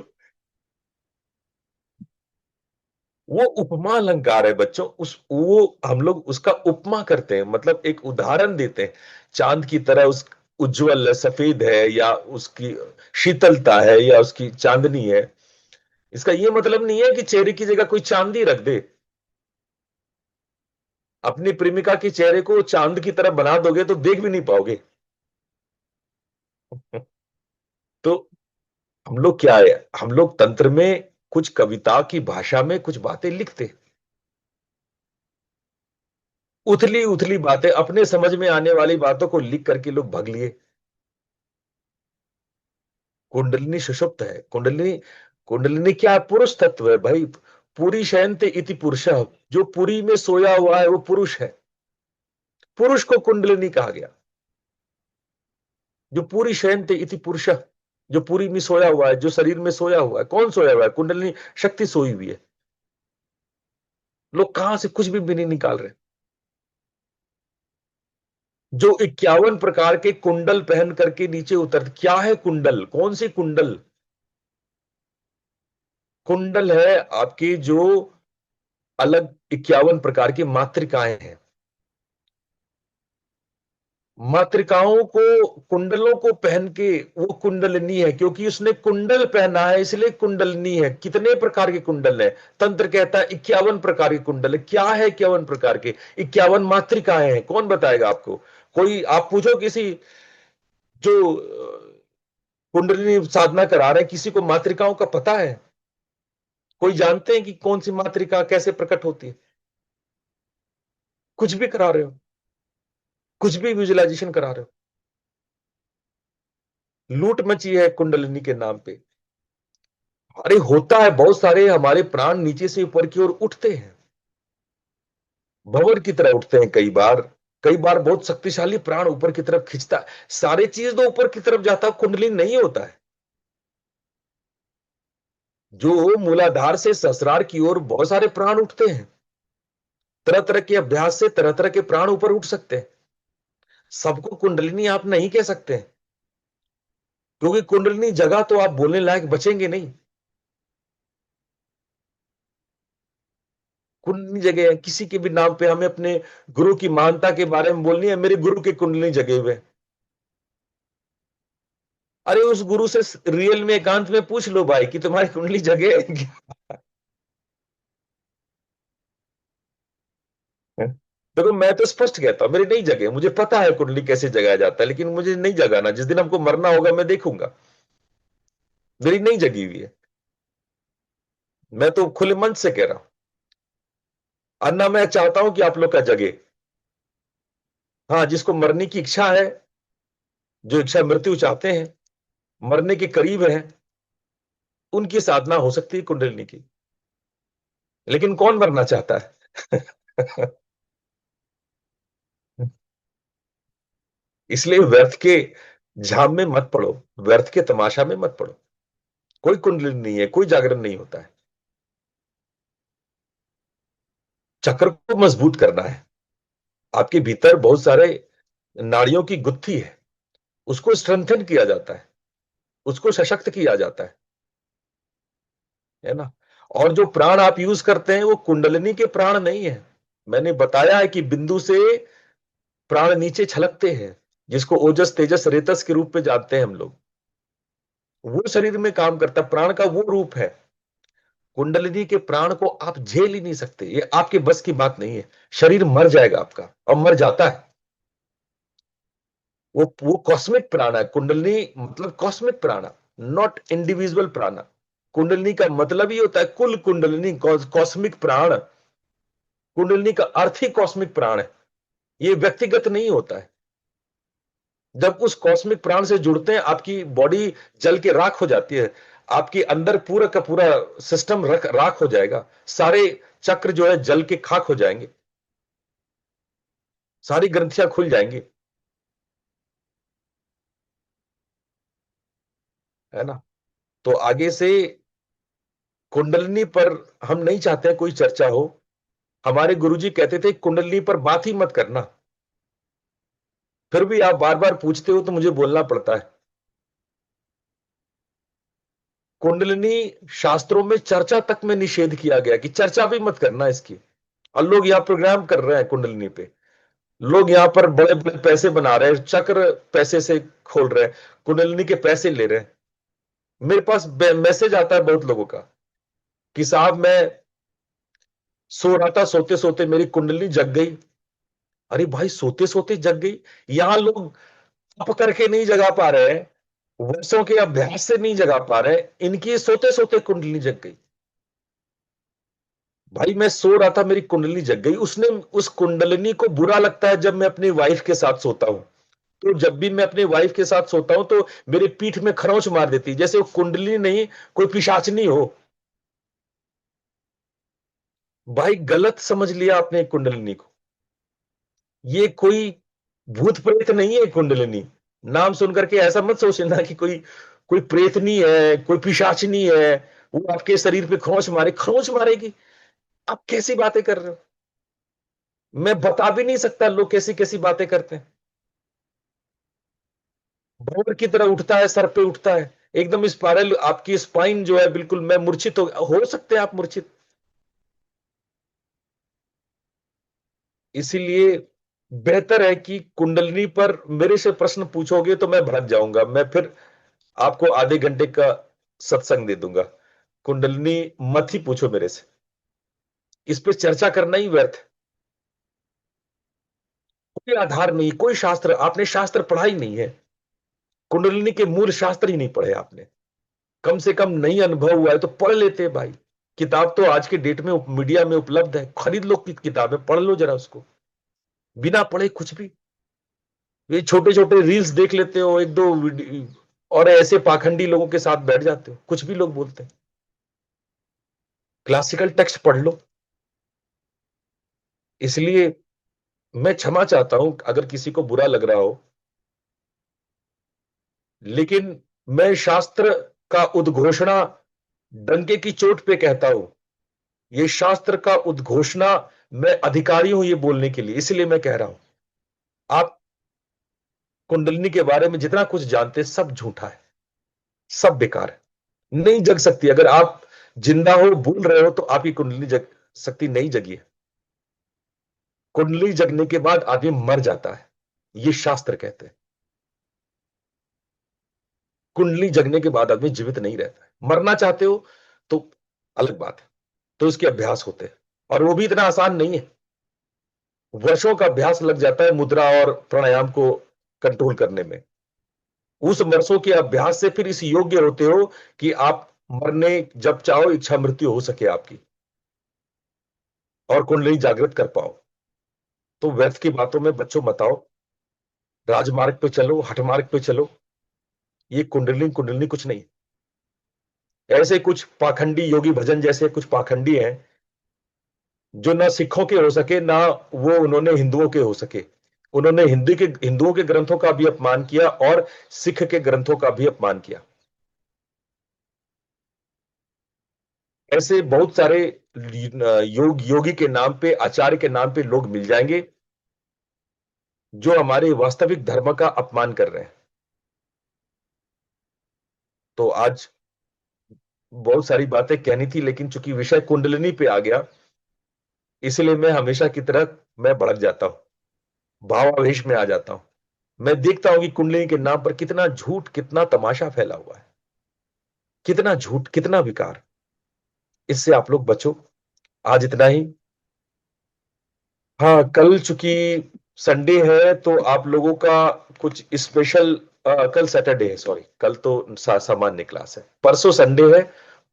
वो उपमा अलंकार है बच्चों, उस वो हम लोग उसका उपमा करते हैं, मतलब एक उदाहरण देते हैं। चांद की तरह उस उज्जवल सफेद है, या उसकी शीतलता है, या उसकी चांदनी है। इसका ये मतलब नहीं है कि चेहरे की जगह कोई चांदी रख दे। अपनी प्रेमिका के चेहरे को चांद की तरह बना दोगे तो देख भी नहीं पाओगे। तो हम लोग क्या है, हम लोग तंत्र में कुछ कविता की भाषा में कुछ बातें लिखते, उथली उथली बातें, अपने समझ में आने वाली बातों को लिख करके लोग भग लिए। कुंडलिनी सुषुप्त है, कुंडलिनी, कुंडलिनी क्या है? पुरुष तत्व है भाई। पुरी शयनते इति पुरुष, जो पुरी में सोया हुआ है वो पुरुष है। पुरुष को कुंडलिनी कहा गया। जो पूरी शयनते इति पुरुष, जो पूरी में सोया हुआ है, जो शरीर में सोया हुआ है, कौन सोया हुआ है? कुंडलिनी शक्ति सोई हुई है। लोग कहां से कुछ भी नहीं निकाल रहे। जो 51 प्रकार के कुंडल पहन करके नीचे उतर, क्या है कुंडल? कौन सी कुंडल? कुंडल है आपकी जो अलग 51 प्रकार की मातृकाएं हैं। मातृकाओं को, कुंडलों को पहन के वो कुंडलनी है, क्योंकि उसने कुंडल पहना है इसलिए कुंडलनी है। कितने प्रकार के कुंडल है? तंत्र कहता है 51 प्रकार के कुंडल है। क्या है 51 प्रकार के? 51 मातृकाएं हैं। कौन बताएगा आपको? कोई आप पूछो किसी जो कुंडलिनी साधना करा रहे हैं, किसी को मातृकाओं का पता है? कोई जानते हैं कि कौन सी मातृका कैसे प्रकट होती है? कुछ भी करा रहे हो, कुछ भी विजुअलाइजेशन करा रहे हो, लूट मची है कुंडलिनी के नाम पे। अरे होता है, बहुत सारे हमारे प्राण नीचे से ऊपर की ओर उठते हैं, भंवर की तरह उठते हैं कई बार। कई बार बहुत शक्तिशाली प्राण ऊपर की तरफ खींचता है। सारे चीज तो ऊपर की तरफ जाता, कुंडली नहीं होता है। जो मूलाधार से सहस्रार की ओर बहुत सारे प्राण उठते हैं। तरह तरह के अभ्यास से तरह तरह के प्राण ऊपर उठ सकते हैं। सबको कुंडलिनी आप नहीं कह सकते, क्योंकि कुंडलिनी जगह तो आप बोलने लायक बचेंगे नहीं। कुंडली जगह है, किसी के भी नाम पे हमें अपने गुरु की महानता के बारे में बोलनी है, मेरे गुरु के कुंडली जगे हुए। अरे उस गुरु से रियल में एकांत में पूछ लो भाई कि तुम्हारी कुंडली जगे है क्या? देखो मैं तो स्पष्ट कहता हूं, मेरी नहीं जगे। मुझे पता है कुंडली कैसे जगाया जाता है, लेकिन मुझे नहीं जगाना। जिस दिन हमको मरना होगा मैं देखूंगा। मेरी नहीं जगी हुई है, मैं तो खुले मन से कह रहा हूं। अन्ना मैं चाहता हूं कि आप लोग का जगे। हाँ, जिसको मरने की इच्छा है, जो इच्छा मृत्यु चाहते हैं, मरने के करीब है, उनकी साधना हो सकती है कुंडलिनी की। लेकिन कौन मरना चाहता है? इसलिए व्यर्थ के झाम में मत पड़ो, व्यर्थ के तमाशा में मत पड़ो। कोई कुंडलिनी नहीं है, कोई जागरण नहीं होता है। चक्र को मजबूत करना है। आपके भीतर बहुत सारे नाड़ियों की गुत्थी है, उसको स्ट्रेंथन किया जाता है, उसको सशक्त किया जाता है ना। और जो प्राण आप यूज करते हैं वो कुंडलिनी के प्राण नहीं है। मैंने बताया है कि बिंदु से प्राण नीचे छलकते हैं, जिसको ओजस तेजस रेतस के रूप में जानते हैं हम लोग। वो शरीर में काम करता, प्राण का वो रूप है। कुंडलिनी के प्राण को आप झेल ही नहीं सकते, ये आपके बस की बात नहीं है। शरीर मर जाएगा आपका, और मर जाता है। वो कॉस्मिक प्राण है। कुंडलिनी मतलब कॉस्मिक प्राण, नॉट इंडिविजुअल प्राण। कुंडलिनी का मतलब ही होता है कुल कुंडलिनी, कॉस्मिक प्राण। कुंडलिनी का अर्थ ही कॉस्मिक प्राण है, ये व्यक्तिगत नहीं होता है। जब उस कॉस्मिक प्राण से जुड़ते हैं, आपकी बॉडी जल के राख हो जाती है। आपके अंदर पूरा का पूरा सिस्टम राख हो जाएगा। सारे चक्र जो है जल के खाक हो जाएंगे, सारी ग्रंथियां खुल जाएंगी, है ना। तो आगे से कुंडलिनी पर हम नहीं चाहते कोई चर्चा हो। हमारे गुरुजी कहते थे कुंडलिनी पर बात ही मत करना। फिर भी आप बार बार पूछते हो तो मुझे बोलना पड़ता है। कुंडलिनी शास्त्रों में चर्चा तक में निषेध किया गया कि चर्चा भी मत करना इसकी। और लोग यहां प्रोग्राम कर रहे हैं कुंडलिनी पे। लोग यहां पर बड़े बड़े पैसे बना रहे हैं, चक्र पैसे से खोल रहे हैं, कुंडलिनी के पैसे ले रहे हैं। मेरे पास मैसेज आता है बहुत लोगों का कि साहब मैं सो रहा था, सोते सोते मेरी कुंडलिनी जग गई। अरे भाई, सोते सोते जग गई? यहां लोग तप करके नहीं जगा पा रहे हैं, वर्षों के अभ्यास से नहीं जगा पा रहे, इनकी सोते सोते कुंडली जग गई। भाई मैं सो रहा था, मेरी कुंडली जग गई। उसने उस कुंडलिनी को बुरा लगता है जब मैं अपनी वाइफ के साथ सोता हूं। तो जब भी मैं अपनी वाइफ के साथ सोता हूं तो मेरे पीठ में खरोंच मार देती, जैसे वो कुंडली नहीं, कोई पिशाचनी हो। भाई गलत समझ लिया आपने कुंडलिनी को। ये कोई भूत प्रेत नहीं है कुंडलिनी। नाम सुनकर के ऐसा मत सोचना कि कोई कोई प्रेतनी है, कोई पिशाचनी है, वो आपके शरीर पे खरोंच मारेगी। आप कैसी बातें कर रहे हो? मैं बता भी नहीं सकता लोग कैसी कैसी बातें करते हैं। भंवर की तरह उठता है, सर पे उठता है, एकदम स्पाइरल। आपकी स्पाइन जो है बिल्कुल, मैं मूर्छित हो सकते हैं आप मूर्छित। इसीलिए बेहतर है कि कुंडलिनी पर मेरे से प्रश्न पूछोगे तो मैं भड़क जाऊंगा, मैं फिर आपको आधे घंटे का सत्संग दे दूंगा। कुंडलिनी मत ही पूछो मेरे से, इस पे चर्चा करना ही व्यर्थ है। कोई आधार नहीं, कोई शास्त्र, आपने शास्त्र पढ़ा ही नहीं है। कुंडलिनी के मूल शास्त्र ही नहीं पढ़े आपने। कम से कम नहीं अनुभव हुआ है तो पढ़ लेते हैं भाई। किताब तो आज के डेट में मीडिया में उपलब्ध है, खरीद लो की किताबें, पढ़ लो जरा उसको। बिना पढ़े कुछ भी, ये छोटे छोटे रील्स देख लेते हो, एक दो और ऐसे पाखंडी लोगों के साथ बैठ जाते हो, कुछ भी लोग बोलते हैं। क्लासिकल टेक्स्ट पढ़ लो। इसलिए मैं क्षमा चाहता हूं अगर किसी को बुरा लग रहा हो, लेकिन मैं शास्त्र का उद्घोषणा डंके की चोट पे कहता हूं। ये शास्त्र का उद्घोषणा, मैं अधिकारी हूं ये बोलने के लिए, इसलिए मैं कह रहा हूं। आप कुंडलिनी के बारे में जितना कुछ जानते हैं सब झूठा है, सब बेकार है, नहीं जग सकती। अगर आप जिंदा हो, बोल रहे हो, तो आपकी कुंडली जग सकती नहीं जगी है। कुंडली जगने के बाद आदमी मर जाता है, ये शास्त्र कहते हैं। कुंडली जगने के बाद आदमी जीवित नहीं रहता है। मरना चाहते हो तो अलग बात है, तो उसके अभ्यास होते हैं, और वो भी इतना आसान नहीं है। वर्षों का अभ्यास लग जाता है मुद्रा और प्राणायाम को कंट्रोल करने में। उस वर्षों के अभ्यास से फिर इस योग्य होते हो कि आप मरने जब चाहो इच्छा मृत्यु हो सके आपकी, और कुंडली जागृत कर पाओ। तो व्यर्थ की बातों में बच्चों मत आओ, राजमार्ग पे चलो, हठमार्ग पे चलो। ये कुंडली कुंडली कुछ नहीं। ऐसे कुछ पाखंडी योगी भजन जैसे कुछ पाखंडी हैं जो ना सिखों के हो सके ना वो उन्होंने हिंदुओं के हो सके। उन्होंने हिंदुओं के ग्रंथों का भी अपमान किया और सिख के ग्रंथों का भी अपमान किया। ऐसे बहुत सारे योगी के नाम पे, आचार्य के नाम पे लोग मिल जाएंगे जो हमारे वास्तविक धर्म का अपमान कर रहे हैं। तो आज बहुत सारी बातें कहनी थी, लेकिन चूंकि विषय कुंडलिनी पे आ गया, इसलिए मैं हमेशा की तरह मैं भड़क जाता हूं, भावावेश में आ जाता हूं। मैं देखता हूं कि कुंडलिनी के नाम पर कितना झूठ, कितना तमाशा फैला हुआ है, कितना झूठ, कितना विकार। इससे आप लोग बचो। आज इतना ही। हाँ, कल चूंकि संडे है तो आप लोगों का कुछ स्पेशल, कल सैटरडे है, सॉरी, कल तो सामान्य क्लास है। परसों संडे है।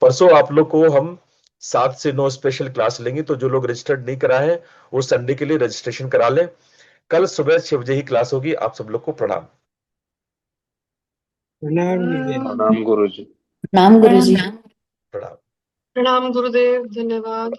परसों आप लोग को हम 7 से 9 स्पेशल क्लास लेंगे, तो जो लोग रजिस्टर्ड नहीं कराए हैं वो संडे के लिए रजिस्ट्रेशन करा लें। कल सुबह 6 बजे ही क्लास होगी। आप सब लोग को प्रणाम। प्रणाम गुरुदेव। प्रणाम गुरुजी। प्रणाम गुरुजी। प्रणाम। प्रणाम गुरुदेव, धन्यवाद।